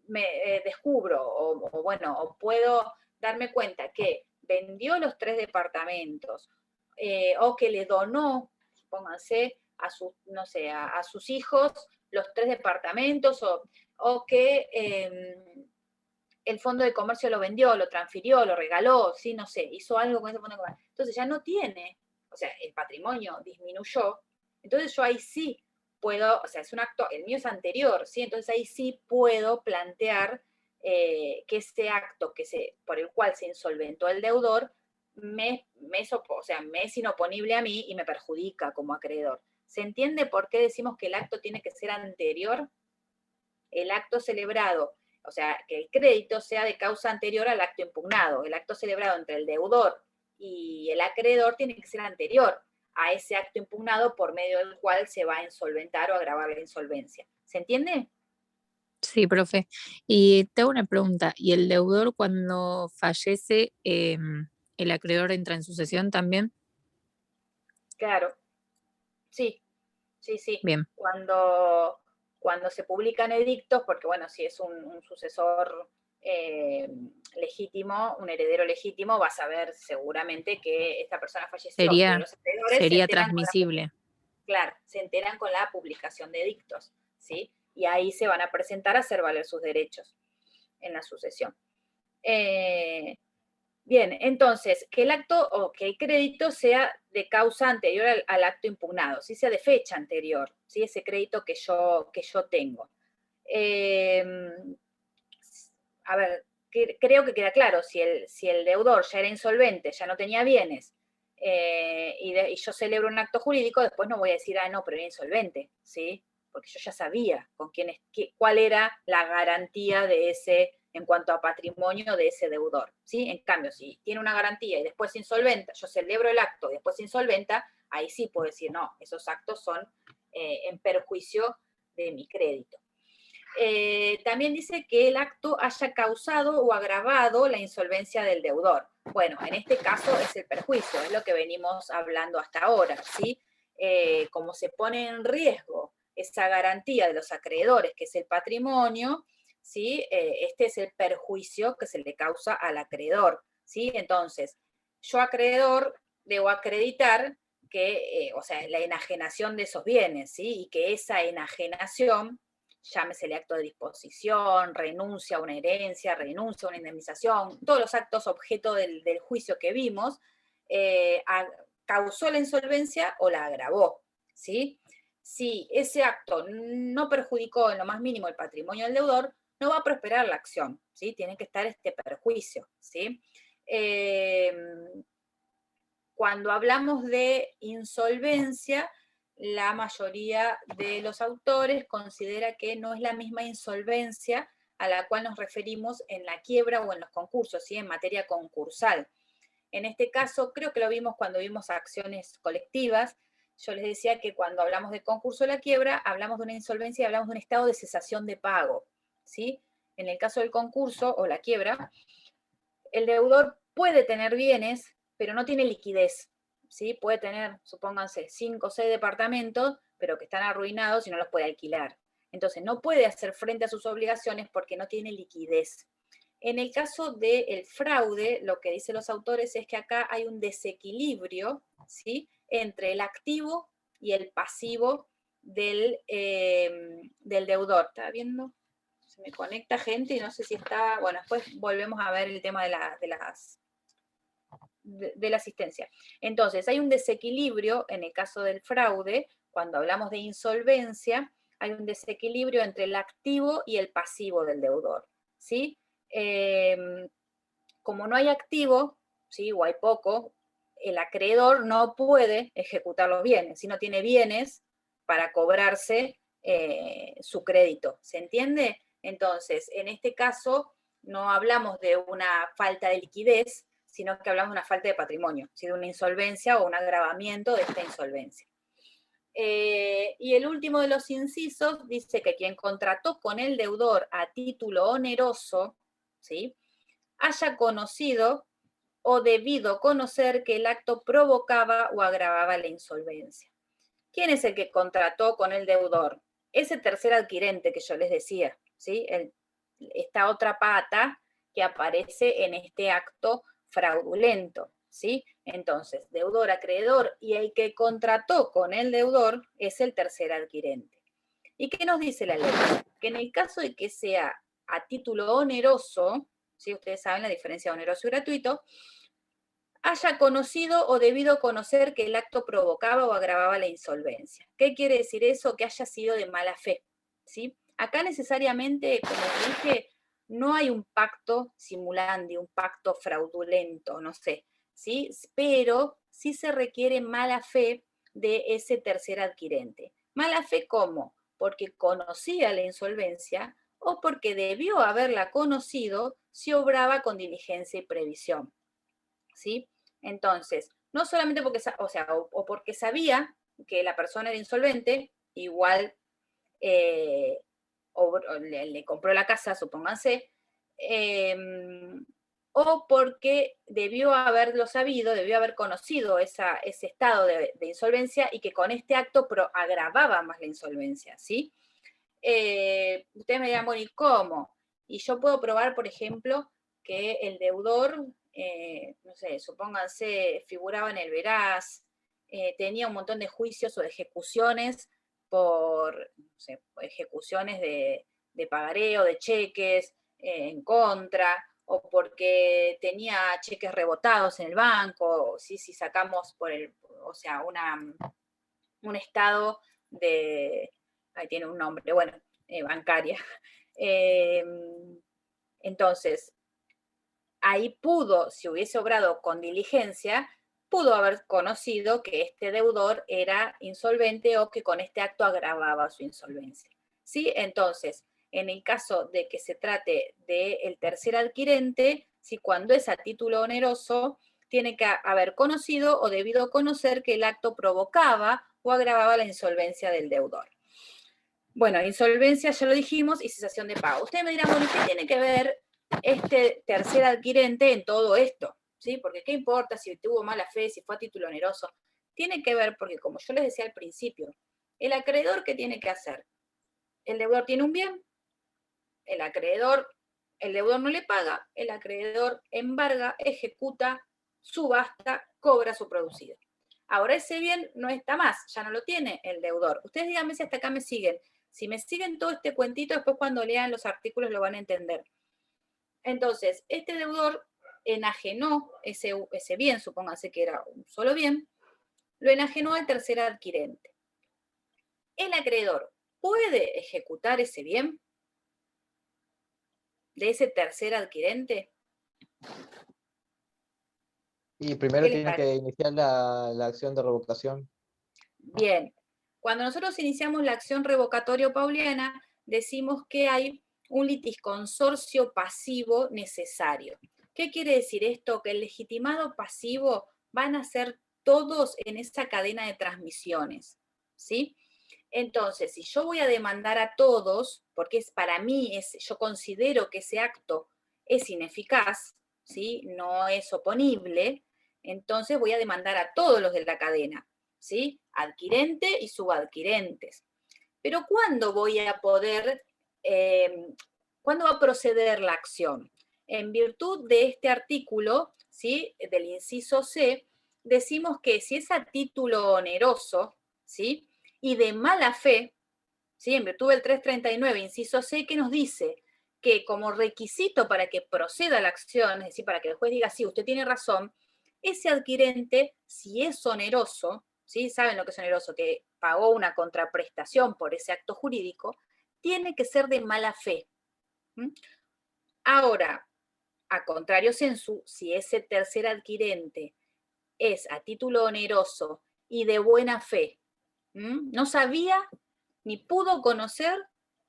me descubro o puedo darme cuenta que vendió los 3 departamentos o que le donó, pónganse, no sé, a sus hijos los 3 departamentos o que el fondo de comercio lo vendió, lo transfirió, lo regaló, ¿sí? No sé, hizo algo con ese fondo de comercio. Entonces ya no tiene, o sea, el patrimonio disminuyó, entonces yo ahí sí puedo, o sea, es un acto, el mío es anterior, ¿sí? Entonces ahí sí puedo plantear que ese acto por el cual se insolventó el deudor me es inoponible a mí y me perjudica como acreedor. ¿Se entiende por qué decimos que el acto tiene que ser anterior? El acto celebrado, o sea, que el crédito sea de causa anterior al acto impugnado. El acto celebrado entre el deudor y el acreedor tiene que ser anterior a ese acto impugnado por medio del cual se va a insolventar o agravar la insolvencia. ¿Se entiende? Sí, profe. Y te hago una pregunta. ¿Y el deudor cuando fallece, el acreedor entra en sucesión también? Claro, sí, sí. Bien. Cuando se publican edictos, porque bueno, si es un sucesor legítimo, un heredero legítimo, va a saber seguramente que esta persona falleció. Pero los acreedores Sería transmisible. Claro, se enteran con la publicación de edictos, ¿sí? Y ahí se van a presentar a hacer valer sus derechos en la sucesión. Bien, entonces, que el acto o que el crédito sea de causa anterior al acto impugnado, ¿sí? Sea de fecha anterior, ¿sí? Ese crédito que yo tengo. A ver, creo que queda claro, si el deudor ya era insolvente, ya no tenía bienes, y yo celebro un acto jurídico, después no voy a decir, no, pero era insolvente, ¿sí? Porque yo ya sabía cuál era la garantía de en cuanto a patrimonio de ese deudor, ¿sí? En cambio, si tiene una garantía y después insolventa, yo celebro el acto y después insolventa, ahí sí puedo decir, no, esos actos son en perjuicio de mi crédito. También dice que el acto haya causado o agravado la insolvencia del deudor. Bueno, en este caso es el perjuicio, es lo que venimos hablando hasta ahora, ¿sí? Como se pone en riesgo esa garantía de los acreedores, que es el patrimonio, ¿sí? Este es el perjuicio que se le causa al acreedor, ¿sí? Entonces, yo acreedor debo acreditar que, o sea, la enajenación de esos bienes, ¿sí? Y que esa enajenación, llámesele acto de disposición, renuncia a una herencia, renuncia a una indemnización, todos los actos objeto del juicio que vimos, causó la insolvencia o la agravó, ¿sí? Si ese acto no perjudicó en lo más mínimo el patrimonio del deudor, no va a prosperar la acción, ¿sí? Tiene que estar este perjuicio, ¿sí? Cuando hablamos de insolvencia, la mayoría de los autores considera que no es la misma insolvencia a la cual nos referimos en la quiebra o en los concursos, ¿sí? En materia concursal. En este caso, creo que lo vimos cuando vimos acciones colectivas. Yo les decía que cuando hablamos de concurso de la quiebra, hablamos de una insolvencia y hablamos de un estado de cesación de pago, ¿sí? En el caso del concurso o la quiebra, el deudor puede tener bienes, pero no tiene liquidez, ¿sí? Puede tener, supónganse, 5 o 6 departamentos, pero que están arruinados y no los puede alquilar. Entonces, no puede hacer frente a sus obligaciones porque no tiene liquidez. En el caso del fraude, lo que dicen los autores es que acá hay un desequilibrio, ¿sí? Entre el activo y el pasivo del deudor. ¿Está viendo? Se me conecta gente y no sé si está... Bueno, después volvemos a ver el tema de la asistencia. Entonces, hay un desequilibrio en el caso del fraude, cuando hablamos de insolvencia, hay un desequilibrio entre el activo y el pasivo del deudor, ¿sí? Como no hay activo, ¿sí? O hay poco, el acreedor no puede ejecutar los bienes, si no tiene bienes para cobrarse su crédito, ¿se entiende? Entonces, en este caso, no hablamos de una falta de liquidez, sino que hablamos de una falta de patrimonio, ¿sí? De una insolvencia o un agravamiento de esta insolvencia. Y el último de los incisos dice que quien contrató con el deudor a título oneroso, ¿sí? Haya conocido o debido conocer que el acto provocaba o agravaba la insolvencia. ¿Quién es el que contrató con el deudor? Ese tercer adquirente que yo les decía, ¿sí? Esta otra pata que aparece en este acto fraudulento, ¿sí? Entonces, deudor, acreedor, y el que contrató con el deudor es el tercer adquirente. ¿Y qué nos dice la ley? Que en el caso de que sea a título oneroso, ¿sí? Ustedes saben la diferencia de oneroso y gratuito, haya conocido o debido conocer que el acto provocaba o agravaba la insolvencia. ¿Qué quiere decir eso? Que haya sido de mala fe, ¿sí? Acá necesariamente, como dije, no hay un pacto simulandi, un pacto fraudulento, no sé, ¿sí? Pero sí se requiere mala fe de ese tercer adquirente. ¿Mala fe cómo? Porque conocía la insolvencia o porque debió haberla conocido si obraba con diligencia y previsión, ¿sí? Entonces, no solamente porque, o porque sabía que la persona era insolvente, igual o le compró la casa, supónganse, o porque debió haberlo sabido, debió haber conocido ese estado de insolvencia y que con este acto agravaba más la insolvencia, ¿sí? Ustedes me dirán, bueno, ¿y cómo? Y yo puedo probar, por ejemplo, que el deudor, no sé, supónganse, figuraba en el veraz, tenía un montón de juicios o de ejecuciones por, no sé, ejecuciones de pagaré o de cheques en contra, o porque tenía cheques rebotados en el banco, ¿sí? Si sacamos un estado de, ahí tiene un nombre, bueno, bancaria. Entonces, ahí pudo, si hubiese obrado con diligencia, pudo haber conocido que este deudor era insolvente o que con este acto agravaba su insolvencia, ¿sí? Entonces, en el caso de que se trate del tercer adquirente, si cuando es a título oneroso, tiene que haber conocido o debido conocer que el acto provocaba o agravaba la insolvencia del deudor. Bueno, insolvencia ya lo dijimos y cesación de pago. Ustedes me dirán, bueno, ¿qué tiene que ver este tercer adquirente en todo esto? ¿Sí? Porque ¿qué importa si tuvo mala fe, si fue a título oneroso? Tiene que ver porque, como yo les decía al principio, el acreedor, ¿qué tiene que hacer? El deudor tiene un bien, el deudor no le paga, el acreedor embarga, ejecuta, subasta, cobra su producido. Ahora ese bien no está más, ya no lo tiene el deudor. Ustedes díganme si hasta acá me siguen. Si me siguen todo este cuentito, después cuando lean los artículos lo van a entender. Entonces, este deudor enajenó ese bien, supónganse que era un solo bien, lo enajenó al tercer adquirente. ¿El acreedor puede ejecutar ese bien de ese tercer adquirente? Y primero tiene que iniciar la acción de revocación. Bien. Cuando nosotros iniciamos la acción revocatorio pauliana, decimos que hay un litisconsorcio pasivo necesario. ¿Qué quiere decir esto? Que el legitimado pasivo van a ser todos en esa cadena de transmisiones, ¿sí? Entonces, si yo voy a demandar a todos, porque para mí yo considero que ese acto es ineficaz, ¿sí? No es oponible, entonces voy a demandar a todos los de la cadena, ¿sí? Adquirente y subadquirentes. Pero ¿cuándo voy a poder, cuándo va a proceder la acción? En virtud de este artículo, ¿sí? Del inciso C, decimos que si es a título oneroso, ¿sí? Y de mala fe, ¿sí? En virtud del 339, inciso C, que nos dice que como requisito para que proceda la acción, es decir, para que el juez diga, sí, usted tiene razón, ese adquirente, si es oneroso, ¿sí? ¿Saben lo que es oneroso? Que pagó una contraprestación por ese acto jurídico, tiene que ser de mala fe. ¿Mm? Ahora, a contrario sensu, si ese tercer adquirente es a título oneroso y de buena fe, no sabía ni pudo conocer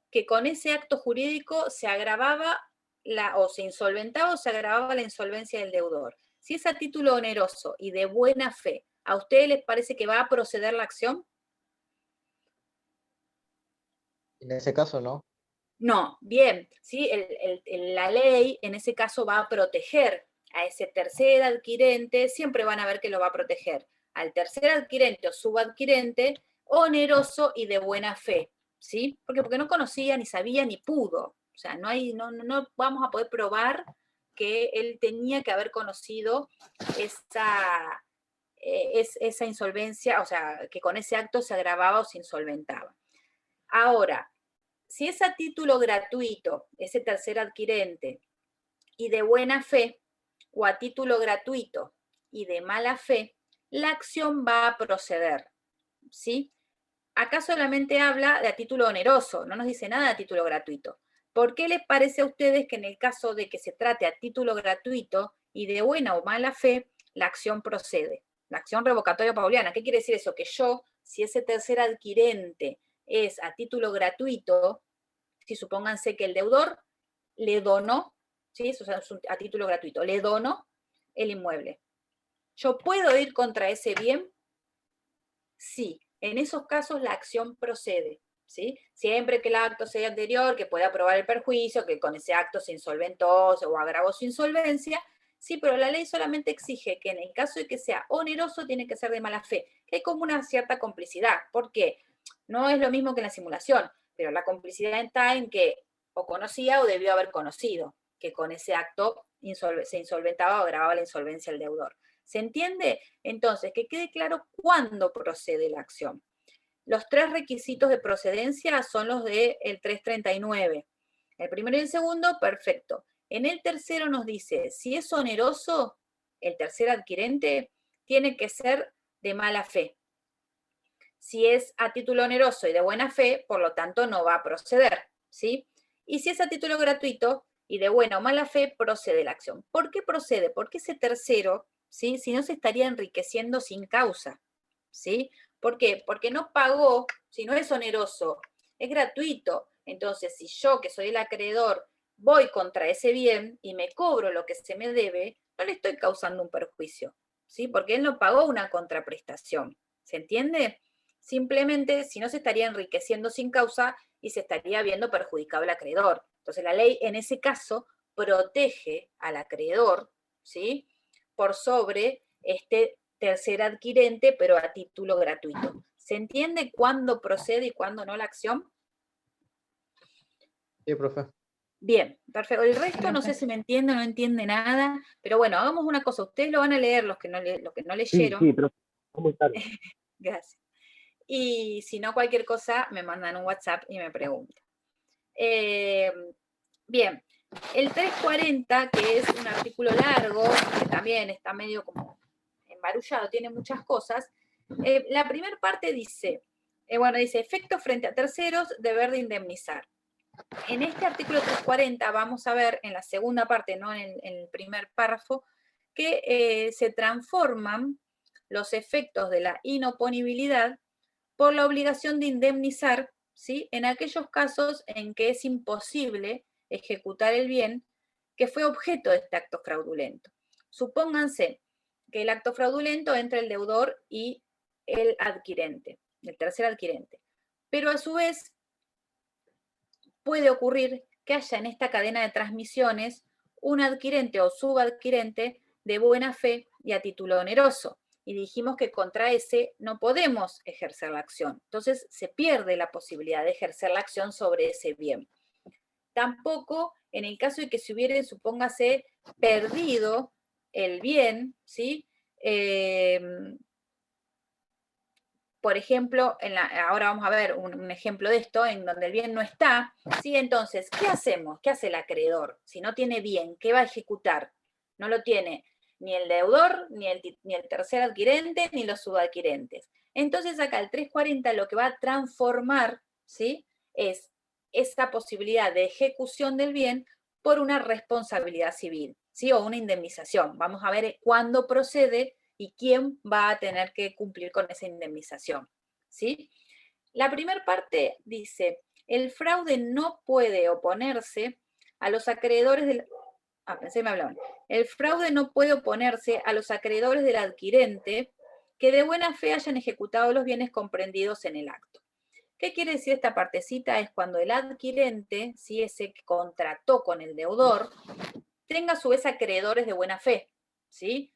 que con ese acto jurídico se agravaba o se insolventaba o se agravaba la insolvencia del deudor. Si es a título oneroso y de buena fe, ¿a ustedes les parece que va a proceder la acción? En ese caso, no. No, bien, ¿sí? La ley en ese caso va a proteger a ese tercer adquirente, siempre van a ver que lo va a proteger, al tercer adquirente o subadquirente, oneroso y de buena fe, ¿sí? Porque no conocía, ni sabía, ni pudo. O sea, no vamos a poder probar que él tenía que haber conocido esa insolvencia, o sea, que con ese acto se agravaba o se insolventaba. Ahora, si es a título gratuito, ese tercer adquirente, y de buena fe, o a título gratuito y de mala fe, la acción va a proceder, ¿sí? Acá solamente habla de a título oneroso, no nos dice nada a título gratuito. ¿Por qué les parece a ustedes que en el caso de que se trate a título gratuito y de buena o mala fe, la acción procede? La acción revocatoria pauliana. ¿Qué quiere decir eso? Que yo, si ese tercer adquirente es a título gratuito, si supónganse que el deudor le donó, ¿sí? Eso es a título gratuito, le donó el inmueble. ¿Yo puedo ir contra ese bien? Sí, en esos casos la acción procede, ¿sí? Siempre que el acto sea anterior, que pueda probar el perjuicio, que con ese acto se insolventó o agravó su insolvencia, sí, pero la ley solamente exige que en el caso de que sea oneroso, tiene que ser de mala fe, que hay como una cierta complicidad. ¿Por qué? No es lo mismo que en la simulación, pero la complicidad está en que o conocía o debió haber conocido que con ese acto se insolventaba o agravaba la insolvencia del deudor. ¿Se entiende? Entonces, que quede claro cuándo procede la acción. Los 3 requisitos de procedencia son los del 339. El primero y el segundo, perfecto. En el tercero nos dice, si es oneroso, el tercer adquirente tiene que ser de mala fe. Si es a título oneroso y de buena fe, por lo tanto no va a proceder, ¿sí? Y si es a título gratuito y de buena o mala fe, procede la acción. ¿Por qué procede? Porque ese tercero, ¿sí? Si no, se estaría enriqueciendo sin causa, ¿sí? ¿Por qué? Porque no pagó, si no es oneroso, es gratuito. Entonces, si yo, que soy el acreedor, voy contra ese bien y me cobro lo que se me debe, no le estoy causando un perjuicio, ¿sí? Porque él no pagó una contraprestación. ¿Se entiende? Simplemente, si no, se estaría enriqueciendo sin causa y se estaría viendo perjudicado el acreedor. Entonces, la ley en ese caso protege al acreedor, ¿sí? Por sobre este tercer adquirente, pero a título gratuito. ¿Se entiende cuándo procede y cuándo no la acción? Sí, profe. Bien, perfecto. El resto no sé si me entiende o no entiende nada, pero bueno, hagamos una cosa. Ustedes lo van a leer, los que no leyeron. Sí, pero ¿cómo está? Gracias. Y si no, cualquier cosa, me mandan un WhatsApp y me preguntan. Bien, el 340, que es un artículo largo, que también está medio como embarullado, tiene muchas cosas. La primera parte dice, dice, efecto frente a terceros, deber de indemnizar. En este artículo 340 vamos a ver en la segunda parte, no en el primer párrafo, que se transforman los efectos de la inoponibilidad por la obligación de indemnizar ¿sí? En aquellos casos en que es imposible ejecutar el bien que fue objeto de este acto fraudulento. Supónganse que el acto fraudulento entre el deudor y el adquirente, el tercer adquirente. Pero a su vez puede ocurrir que haya en esta cadena de transmisiones un adquirente o subadquirente de buena fe y a título oneroso. Y dijimos que contra ese no podemos ejercer la acción. Entonces se pierde la posibilidad de ejercer la acción sobre ese bien. Tampoco en el caso de que se hubiera, supóngase, perdido el bien, ¿sí? Por ejemplo, ahora vamos a ver un ejemplo de esto, en donde el bien no está, ¿sí? Entonces, ¿qué hacemos? ¿Qué hace el acreedor? Si no tiene bien, ¿qué va a ejecutar? No lo tiene ni el deudor, ni el tercer adquirente, ni los subadquirentes. Entonces, acá el 340 lo que va a transformar, ¿sí? Es esa posibilidad de ejecución del bien por una responsabilidad civil, ¿sí? O una indemnización. Vamos a ver cuándo procede y quién va a tener que cumplir con esa indemnización, ¿sí? La primera parte dice, el fraude no puede oponerse a los acreedores del... pensé que me hablaban. El fraude no puede oponerse a los acreedores del adquirente que de buena fe hayan ejecutado los bienes comprendidos en el acto. ¿Qué quiere decir esta partecita? Es cuando el adquirente, si ese que contrató con el deudor, tenga a su vez acreedores de buena fe, ¿sí?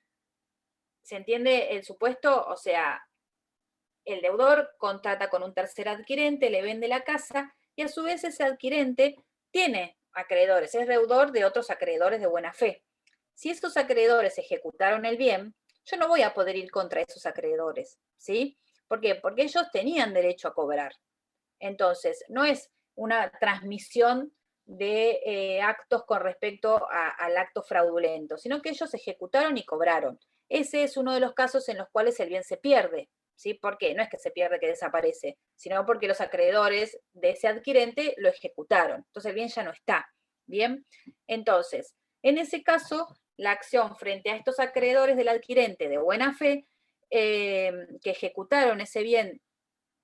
¿Se entiende el supuesto? O sea, el deudor contrata con un tercer adquirente, le vende la casa y a su vez ese adquirente tiene acreedores, es deudor de otros acreedores de buena fe. Si esos acreedores ejecutaron el bien, yo no voy a poder ir contra esos acreedores, ¿sí? ¿Por qué? Porque ellos tenían derecho a cobrar. Entonces, no es una transmisión de actos con respecto al acto fraudulento, sino que ellos ejecutaron y cobraron. Ese es uno de los casos en los cuales el bien se pierde, ¿sí? ¿Por qué? No es que se pierde, que desaparece, sino porque los acreedores de ese adquirente lo ejecutaron. Entonces el bien ya no está, ¿bien? Entonces, en ese caso, la acción frente a estos acreedores del adquirente de buena fe, que ejecutaron ese bien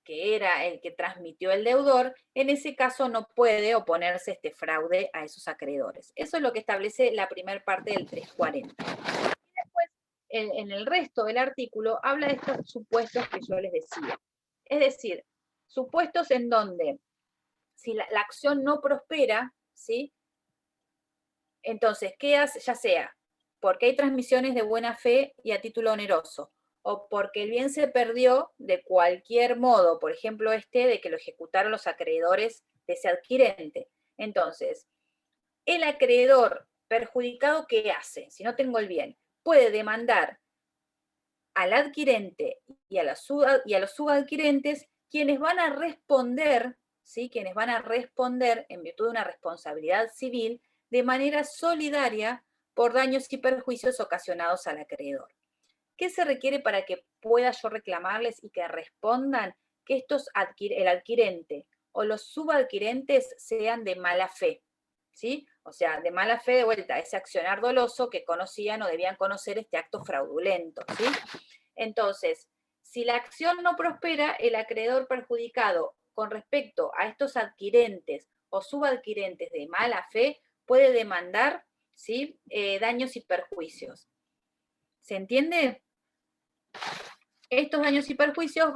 que era el que transmitió el deudor, en ese caso no puede oponerse este fraude a esos acreedores. Eso es lo que establece la primera parte del 340. Y después, en el resto del artículo, habla de estos supuestos que yo les decía. Es decir, supuestos en donde, si la acción no prospera, ¿sí? Entonces, ¿qué hace? Ya sea porque hay transmisiones de buena fe y a título oneroso, o porque el bien se perdió de cualquier modo, por ejemplo de que lo ejecutaron los acreedores de ese adquirente. Entonces, el acreedor perjudicado, ¿qué hace? Si no tengo el bien, puede demandar al adquirente y a los subadquirentes, quienes van a responder, ¿sí? Quienes van a responder en virtud de una responsabilidad civil de manera solidaria por daños y perjuicios ocasionados al acreedor. ¿Qué se requiere para que pueda yo reclamarles y que respondan? Que el adquirente o los subadquirentes sean de mala fe, ¿sí? O sea, de mala fe, de vuelta, ese accionar doloso que conocían o debían conocer este acto fraudulento, ¿sí? Entonces, si la acción no prospera, el acreedor perjudicado con respecto a estos adquirentes o subadquirentes de mala fe puede demandar, ¿sí? Daños y perjuicios. ¿Se entiende? Estos daños y perjuicios,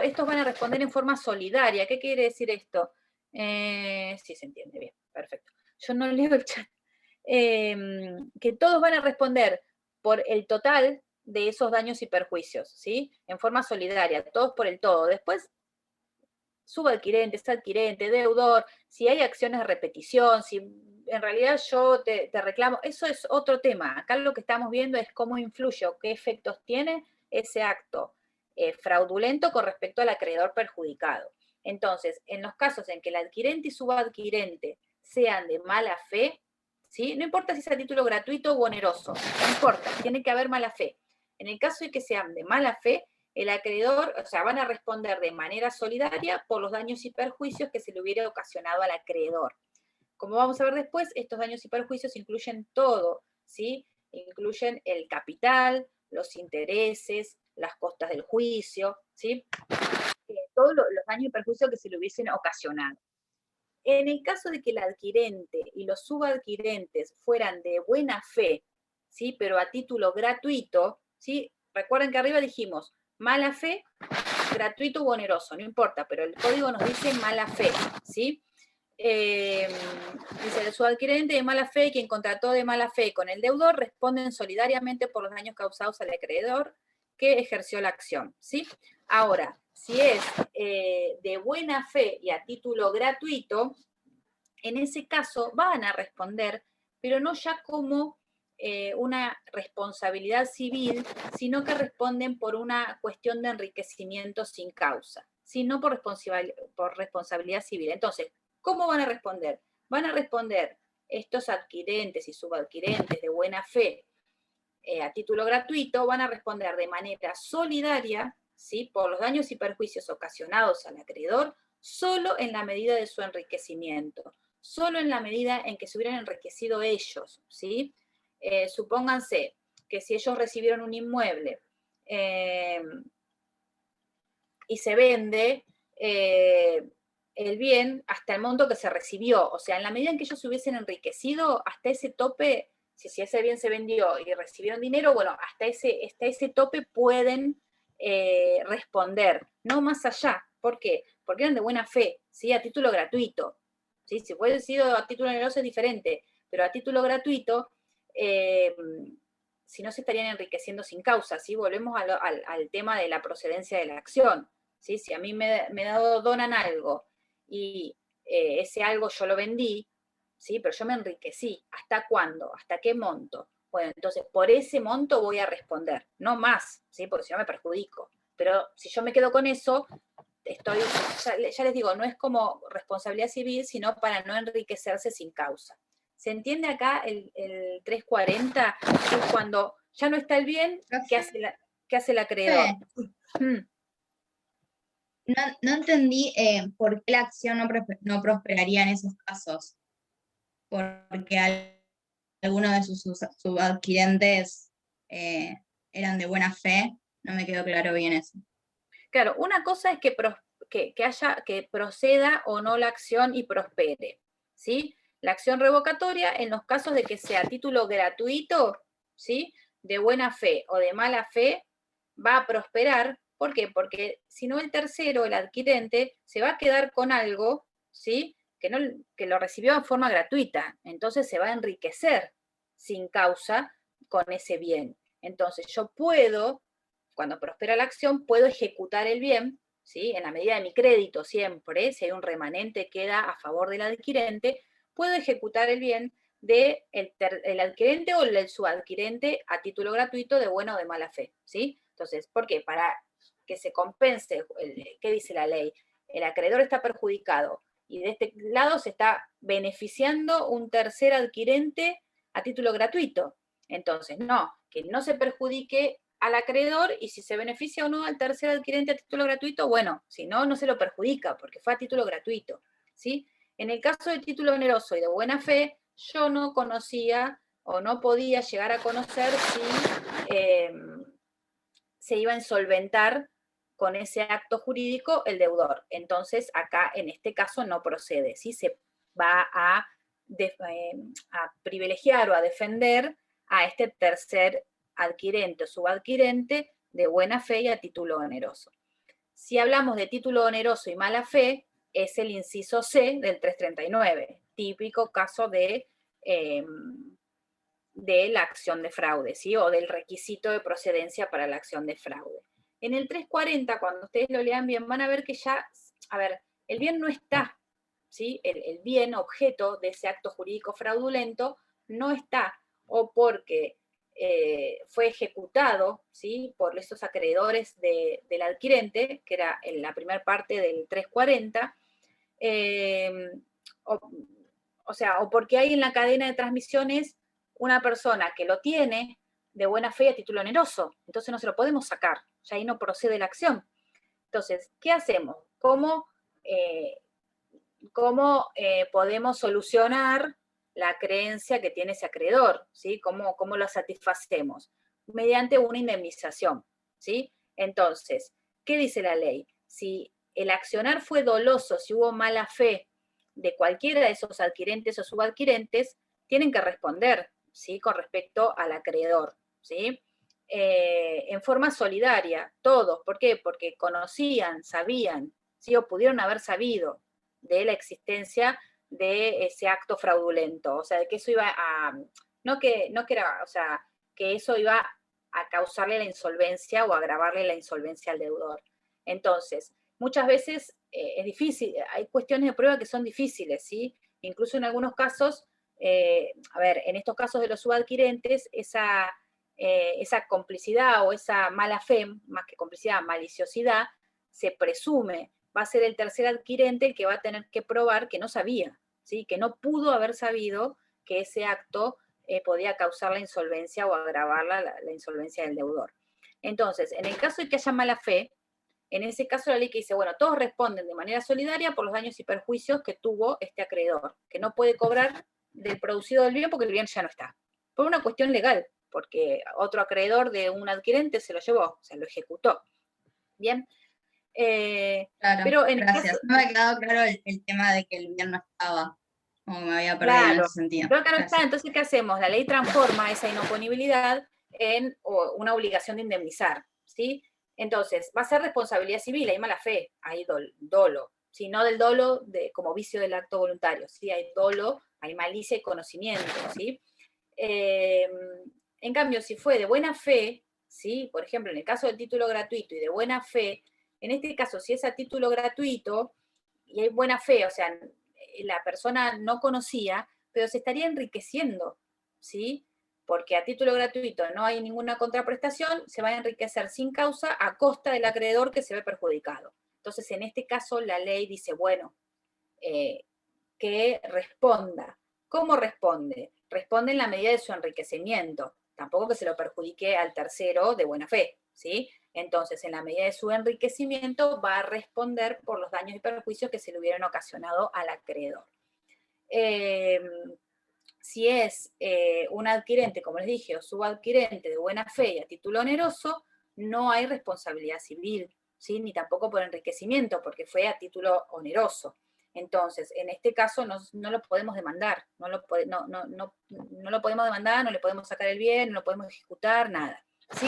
estos van a responder en forma solidaria. ¿Qué quiere decir esto? Sí, se entiende bien, perfecto. Yo no leo el chat. Que todos van a responder por el total de esos daños y perjuicios, ¿sí? En forma solidaria, todos por el todo. Después, subadquirente, adquirente, deudor, si hay acciones de repetición, si en realidad yo te reclamo, eso es otro tema. Acá lo que estamos viendo es cómo influye o qué efectos tiene ese acto fraudulento con respecto al acreedor perjudicado. Entonces, en los casos en que el adquirente y subadquirente sean de mala fe, ¿sí? No importa si es a título gratuito u oneroso, no importa, tiene que haber mala fe. En el caso de que sean de mala fe, el acreedor, o sea, van a responder de manera solidaria por los daños y perjuicios que se le hubiera ocasionado al acreedor. Como vamos a ver después, estos daños y perjuicios incluyen todo, ¿sí? Incluyen el capital, los intereses, las costas del juicio, ¿sí? todos los daños y perjuicios que se le hubiesen ocasionado. En el caso de que el adquirente y los subadquirentes fueran de buena fe, ¿sí? Pero a título gratuito, ¿sí? Recuerden que arriba dijimos mala fe, gratuito u oneroso, no importa, pero el código nos dice mala fe, ¿sí? Dice, el subadquirente de mala fe, quien contrató de mala fe con el deudor, responden solidariamente por los daños causados al acreedor que ejerció la acción, ¿sí? Ahora, si es de buena fe y a título gratuito, en ese caso van a responder, pero no ya como una responsabilidad civil, sino que responden por una cuestión de enriquecimiento sin causa, sino por responsabilidad civil. Entonces, ¿cómo van a responder? Van a responder estos adquirentes y subadquirentes de buena fe a título gratuito, van a responder de manera solidaria, ¿sí? Por los daños y perjuicios ocasionados al acreedor, solo en la medida de su enriquecimiento, solo en la medida en que se hubieran enriquecido ellos, ¿sí? Supónganse que si ellos recibieron un inmueble y se vende el bien hasta el monto que se recibió, o sea, en la medida en que ellos se hubiesen enriquecido, hasta ese tope, si ese bien se vendió y recibieron dinero, bueno, hasta ese tope pueden responder, no más allá. ¿Por qué? Porque eran de buena fe, ¿sí? A título gratuito, ¿sí? Si hubiese sido a título oneroso es diferente, pero a título gratuito, si no se estarían enriqueciendo sin causa, ¿sí? Volvemos al tema de la procedencia de la acción, ¿sí? Si a mí me donan algo y ese algo yo lo vendí, ¿sí? Pero yo me enriquecí. ¿Hasta cuándo? ¿Hasta qué monto? Bueno, entonces por ese monto voy a responder, no más, ¿sí? Porque si no me perjudico. Pero si yo me quedo con eso, ya les digo, no es como responsabilidad civil, sino para no enriquecerse sin causa. ¿Se entiende acá el 340? Es cuando ya no está el bien, ¿qué hace el acreedor? No entendí por qué la acción no prosperaría en esos casos. Porque algunos de sus subadquirentes eran de buena fe. No me quedó claro bien eso. Claro, una cosa es que proceda o no la acción y prospere, ¿sí? La acción revocatoria, en los casos de que sea a título gratuito, ¿sí? De buena fe o de mala fe, va a prosperar. ¿Por qué? Porque si no el tercero, el adquirente, se va a quedar con algo, ¿sí? Que lo recibió en forma gratuita. Entonces se va a enriquecer sin causa con ese bien. Entonces yo puedo, cuando prospera la acción, puedo ejecutar el bien, ¿sí? En la medida de mi crédito siempre, si hay un remanente queda a favor del adquirente, puedo ejecutar el bien del el adquirente o el subadquirente a título gratuito de buena o de mala fe, ¿sí? Entonces, ¿por qué? Para que se compense, ¿qué dice la ley? El acreedor está perjudicado y de este lado se está beneficiando un tercer adquirente a título gratuito. Entonces, no, que no se perjudique al acreedor y si se beneficia o no al tercer adquirente a título gratuito, bueno, si no, no se lo perjudica porque fue a título gratuito, ¿sí? En el caso de título oneroso y de buena fe, yo no conocía o no podía llegar a conocer si se iba a insolventar con ese acto jurídico el deudor. Entonces, acá en este caso no procede, ¿sí? Se va a privilegiar o a defender a este tercer adquirente o subadquirente de buena fe y a título oneroso. Si hablamos de título oneroso y mala fe, es el inciso C del 339, típico caso de la acción de fraude, ¿sí? O del requisito de procedencia para la acción de fraude. En el 340, cuando ustedes lo lean bien, van a ver que ya, a ver, el bien no está, ¿sí? El bien objeto de ese acto jurídico fraudulento no está, o porque fue ejecutado, ¿sí? Por esos acreedores del adquirente, que era en la primera parte del 340, o porque hay en la cadena de transmisiones una persona que lo tiene de buena fe a título oneroso, entonces no se lo podemos sacar, ya ahí no procede la acción. Entonces, ¿qué hacemos? ¿Cómo podemos solucionar la creencia que tiene ese acreedor? ¿Sí? ¿Cómo lo satisfacemos? Mediante una indemnización, ¿sí? Entonces, ¿qué dice la ley? Si el accionar fue doloso, si hubo mala fe de cualquiera de esos adquirentes o subadquirentes, tienen que responder, ¿sí? Con respecto al acreedor, ¿sí? En forma solidaria, todos. ¿Por qué? Porque conocían, sabían, ¿sí? O pudieron haber sabido de la existencia de ese acto fraudulento, o sea, de que eso iba a, o sea, que eso iba a causarle la insolvencia o agravarle la insolvencia al deudor. Entonces, muchas veces es difícil, hay cuestiones de prueba que son difíciles, ¿sí? Incluso en algunos casos, a ver, en estos casos de los subadquirentes, esa complicidad o esa mala fe, más que complicidad, maliciosidad, se presume, va a ser el tercer adquirente el que va a tener que probar que no sabía, ¿sí? Que no pudo haber sabido que ese acto podía causar la insolvencia o agravar la insolvencia del deudor. Entonces, en el caso de que haya mala fe, en ese caso la ley que dice, bueno, todos responden de manera solidaria por los daños y perjuicios que tuvo este acreedor, que no puede cobrar del producido del bien porque el bien ya no está. Por una cuestión legal, porque otro acreedor de un adquirente se lo llevó, se lo ejecutó. Bien. Claro, pero en gracias. el caso, no me ha quedado claro el tema de que el bien no estaba, como me había perdido en ese sentido. Creo que no está, Gracias. entonces, ¿qué hacemos? La ley transforma esa inoponibilidad en una obligación de indemnizar, ¿sí? Entonces, va a ser responsabilidad civil, hay mala fe, hay dolo, ¿sí? No del dolo como vicio del acto voluntario, ¿sí? Hay dolo, hay malicia y conocimiento, ¿sí? En cambio, si fue de buena fe, ¿sí? Por ejemplo, en el caso del título gratuito y de buena fe, en este caso, si es a título gratuito y hay buena fe, o sea, la persona no conocía, pero se estaría enriqueciendo, ¿sí? Porque a título gratuito no hay ninguna contraprestación, se va a enriquecer sin causa a costa del acreedor que se ve perjudicado. Entonces, en este caso, la ley dice, bueno, que responda. ¿Cómo responde? Responde en la medida de su enriquecimiento, tampoco que se lo perjudique al tercero de buena fe, ¿sí? Entonces, en la medida de su enriquecimiento, va a responder por los daños y perjuicios que se le hubieran ocasionado al acreedor. Si es un adquirente, como les dije, o subadquirente de buena fe y a título oneroso, no hay responsabilidad civil, ¿sí? Ni tampoco por enriquecimiento, porque fue a título oneroso. Entonces, en este caso no lo podemos demandar, no lo podemos demandar, no le podemos sacar el bien, no lo podemos ejecutar, nada, ¿sí?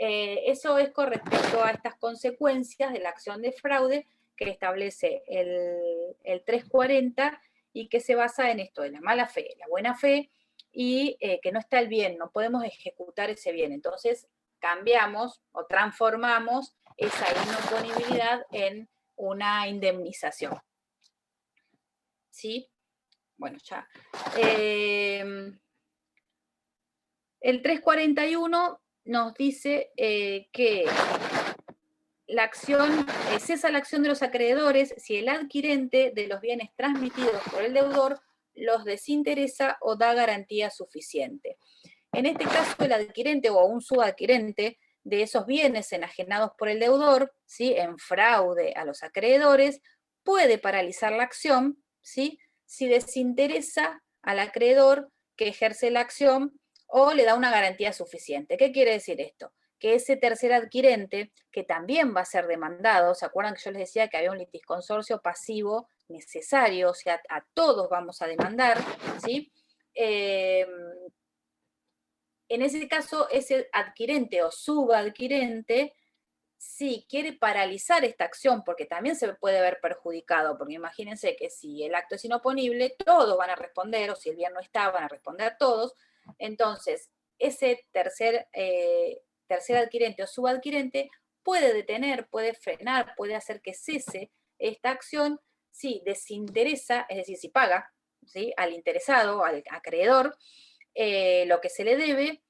Eso es con respecto a estas consecuencias de la acción de fraude que establece el 340 y que se basa en esto de la mala fe, la buena fe y que no está el bien, no podemos ejecutar ese bien. Entonces cambiamos o transformamos esa inoponibilidad en una indemnización. ¿Sí? Bueno, ya. El 341 nos dice que la acción, cesa la acción de los acreedores si el adquirente de los bienes transmitidos por el deudor los desinteresa o da garantía suficiente. En este caso, el adquirente o un subadquirente de esos bienes enajenados por el deudor, ¿sí? En fraude a los acreedores, puede paralizar la acción, ¿sí? Si desinteresa al acreedor que ejerce la acción o le da una garantía suficiente. ¿Qué quiere decir esto? Que ese tercer adquirente, que también va a ser demandado, ¿se acuerdan que yo les decía que había un litisconsorcio pasivo necesario? O sea, a todos vamos a demandar, ¿sí? En ese caso, ese adquirente o subadquirente, si quiere paralizar esta acción, porque también se puede ver perjudicado, porque imagínense que si el acto es inoponible, todos van a responder, o si el bien no está, van a responder todos. Entonces, ese tercer adquirente o subadquirente puede detener, puede frenar, puede hacer que cese esta acción si desinteresa, es decir, si paga, ¿sí? Al interesado, al acreedor, lo que se le debe,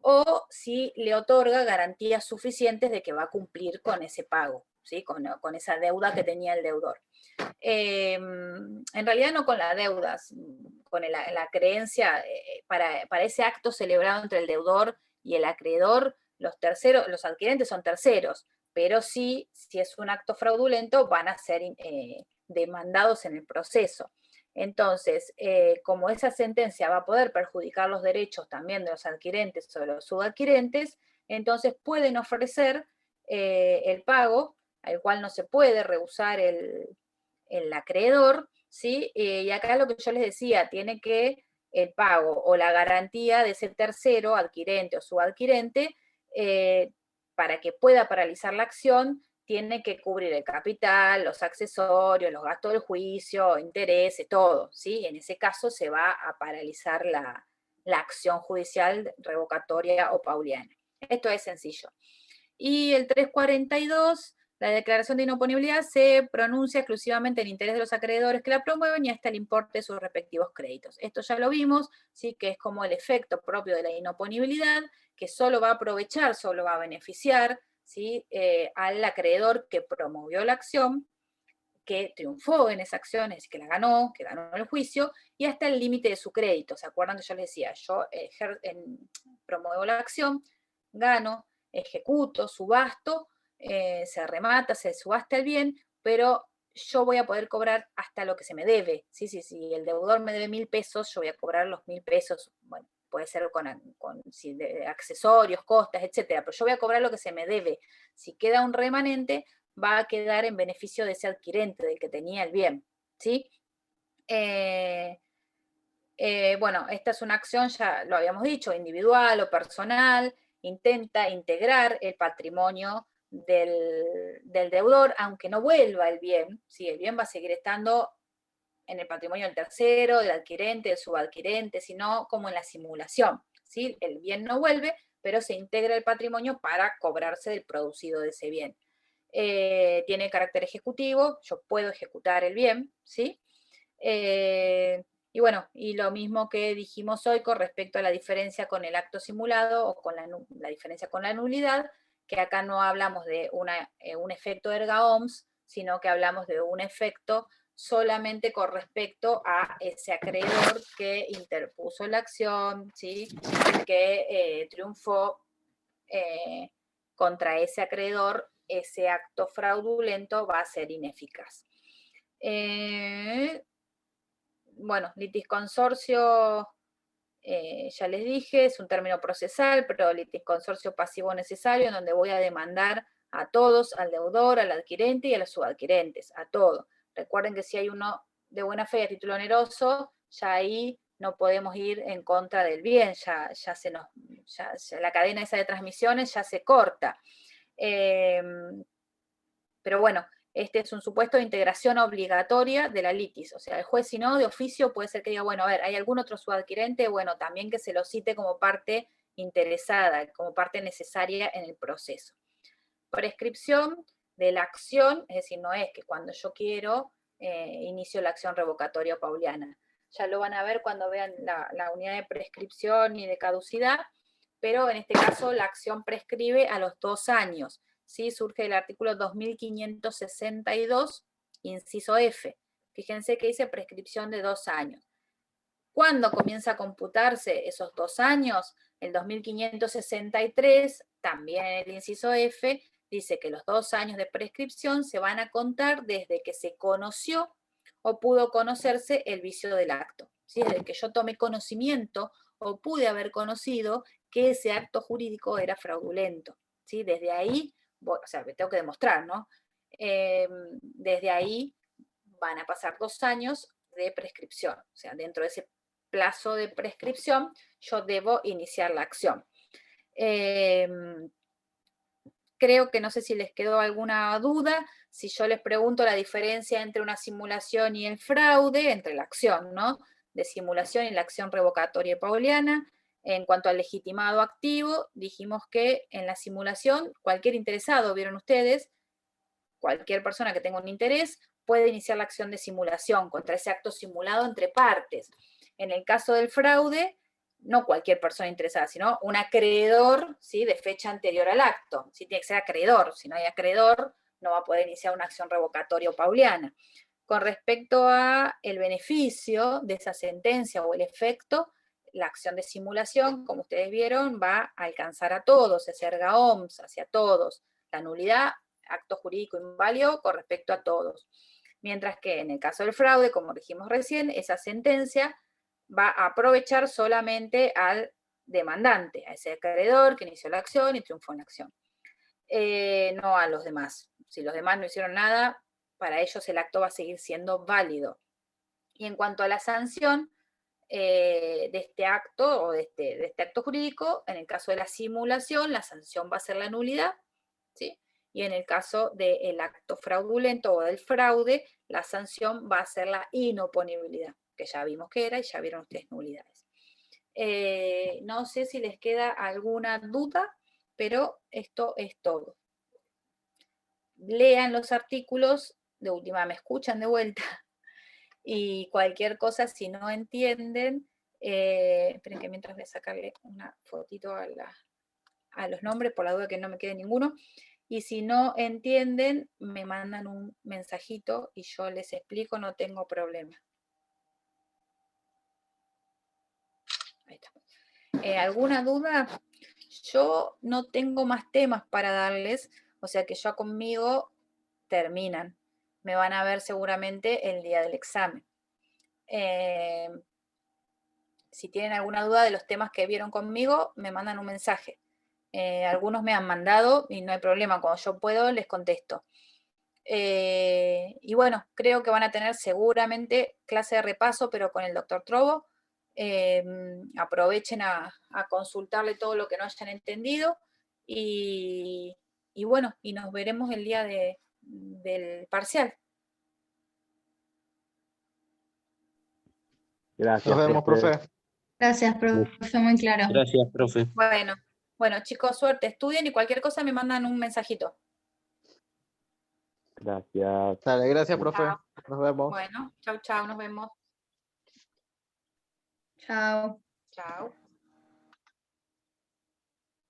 o si le otorga garantías suficientes de que va a cumplir con ese pago, ¿sí? Con esa deuda que tenía el deudor. En realidad no con la deuda, con la creencia, para ese acto celebrado entre el deudor y el acreedor, los adquirentes son terceros, pero sí, si es un acto fraudulento, van a ser demandados en el proceso. Entonces, como esa sentencia va a poder perjudicar los derechos también de los adquirentes o de los subadquirentes, entonces pueden ofrecer el pago al cual no se puede rehusar el acreedor, ¿sí? Y acá lo que yo les decía, tiene que el pago o la garantía de ese tercero, adquirente o subadquirente, para que pueda paralizar la acción, tiene que cubrir el capital, los accesorios, los gastos del juicio, intereses, todo, ¿sí? En ese caso se va a paralizar la acción judicial revocatoria o pauliana. Esto es sencillo. Y el 342, la declaración de inoponibilidad se pronuncia exclusivamente en interés de los acreedores que la promueven y hasta el importe de sus respectivos créditos. Esto ya lo vimos, ¿sí? Que es como el efecto propio de la inoponibilidad, que solo va a aprovechar, solo va a beneficiar, ¿sí? Al acreedor que promovió la acción, que triunfó en esa acción, es decir, que ganó el juicio, y hasta el límite de su crédito. ¿Se acuerdan que yo les decía? Yo promuevo la acción, gano, ejecuto, subasto, se remata, se subasta el bien, pero yo voy a poder cobrar hasta lo que se me debe. Sí, el deudor me debe 1.000 pesos, yo voy a cobrar los 1.000 pesos, bueno, puede ser con accesorios, costas, etcétera, pero yo voy a cobrar lo que se me debe. Si queda un remanente, va a quedar en beneficio de ese adquirente, del que tenía el bien, ¿sí? Bueno, esta es una acción, ya lo habíamos dicho, individual o personal, intenta integrar el patrimonio del deudor, aunque no vuelva el bien, ¿sí? El bien va a seguir estando en el patrimonio del tercero, del adquirente, del subadquirente, sino como en la simulación, ¿sí? El bien no vuelve, pero se integra el patrimonio para cobrarse del producido de ese bien. Tiene carácter ejecutivo, yo puedo ejecutar el bien, ¿sí? Y bueno, y lo mismo que dijimos hoy con respecto a la diferencia con el acto simulado o con la diferencia con la nulidad, que acá no hablamos de un efecto erga omnes, sino que hablamos de un efecto solamente con respecto a ese acreedor que interpuso la acción, ¿sí? Que triunfó contra ese acreedor, ese acto fraudulento va a ser ineficaz. Bueno, litisconsorcio, ya les dije, es un término procesal, pero litisconsorcio pasivo necesario, en donde voy a demandar a todos, al deudor, al adquirente y a los subadquirentes, a todos. Recuerden que si hay uno de buena fe a título oneroso, ya ahí no podemos ir en contra del bien, ya la cadena esa de transmisiones ya se corta. Pero bueno, este es un supuesto de integración obligatoria de la litis. O sea, el juez, si no, de oficio puede ser que diga, bueno, a ver, ¿hay algún otro subadquirente? Bueno, también que se lo cite como parte interesada, como parte necesaria en el proceso. Prescripción de la acción, es decir, no es que cuando yo quiero inicio la acción revocatoria pauliana. Ya lo van a ver cuando vean la unidad de prescripción y de caducidad, pero en este caso la acción prescribe a los 2 años. ¿Sí? Surge el artículo 2562, inciso F. Fíjense que dice prescripción de 2 años. ¿Cuándo comienza a computarse esos 2 años? El 2563, también en el inciso F, dice que los 2 años de prescripción se van a contar desde que se conoció o pudo conocerse el vicio del acto. ¿Sí? Desde que yo tomé conocimiento o pude haber conocido que ese acto jurídico era fraudulento. ¿Sí? Desde ahí, o sea, me tengo que demostrar, ¿no? Desde ahí van a pasar 2 años de prescripción. O sea, dentro de ese plazo de prescripción, yo debo iniciar la acción. Creo que no sé si les quedó alguna duda, si yo les pregunto la diferencia entre una simulación y el fraude, entre la acción, ¿no? De simulación y la acción revocatoria pauliana. En cuanto al legitimado activo, dijimos que en la simulación, cualquier interesado, vieron ustedes, cualquier persona que tenga un interés puede iniciar la acción de simulación contra ese acto simulado entre partes. En el caso del fraude, no cualquier persona interesada, sino un acreedor, ¿sí? De fecha anterior al acto. ¿Sí? Tiene que ser acreedor. Si no hay acreedor, no va a poder iniciar una acción revocatoria o pauliana. Con respecto a el beneficio de esa sentencia o el efecto, la acción de simulación, como ustedes vieron, va a alcanzar a todos, hacia erga omnes, hacia todos. La nulidad, acto jurídico inválido con respecto a todos. Mientras que en el caso del fraude, como dijimos recién, esa sentencia va a aprovechar solamente al demandante, a ese acreedor que inició la acción y triunfó en la acción, no a los demás. Si los demás no hicieron nada, para ellos el acto va a seguir siendo válido. Y en cuanto a la sanción de este acto o de este acto jurídico, en el caso de la simulación, la sanción va a ser la nulidad, ¿sí? Y en el caso del acto fraudulento o del fraude, la sanción va a ser la inoponibilidad, que ya vimos que era y ya vieron ustedes nulidades. No sé si les queda alguna duda, pero esto es todo. Lean los artículos, de última me escuchan de vuelta, y cualquier cosa, si no entienden, esperen que mientras voy a sacarle una fotito a los nombres, por la duda que no me quede ninguno, y si no entienden, me mandan un mensajito y yo les explico, no tengo problema. Ahí está. ¿Alguna duda? Yo no tengo más temas para darles, o sea que ya conmigo terminan. Me van a ver seguramente el día del examen. Si tienen alguna duda de los temas que vieron conmigo, me mandan un mensaje. Algunos me han mandado y no hay problema, cuando yo puedo les contesto. Y bueno, creo que van a tener seguramente clase de repaso, pero con el doctor Trovo. Aprovechen a consultarle todo lo que no hayan entendido y bueno, y nos veremos el día del parcial. Gracias, Nos vemos, profe. Gracias, profe, muy claro. Gracias, profe. Bueno, chicos, suerte, estudien y cualquier cosa me mandan un mensajito. Gracias. Dale, gracias, profe. Nos vemos. Bueno, chau, chau, nos vemos. Chao. Chao.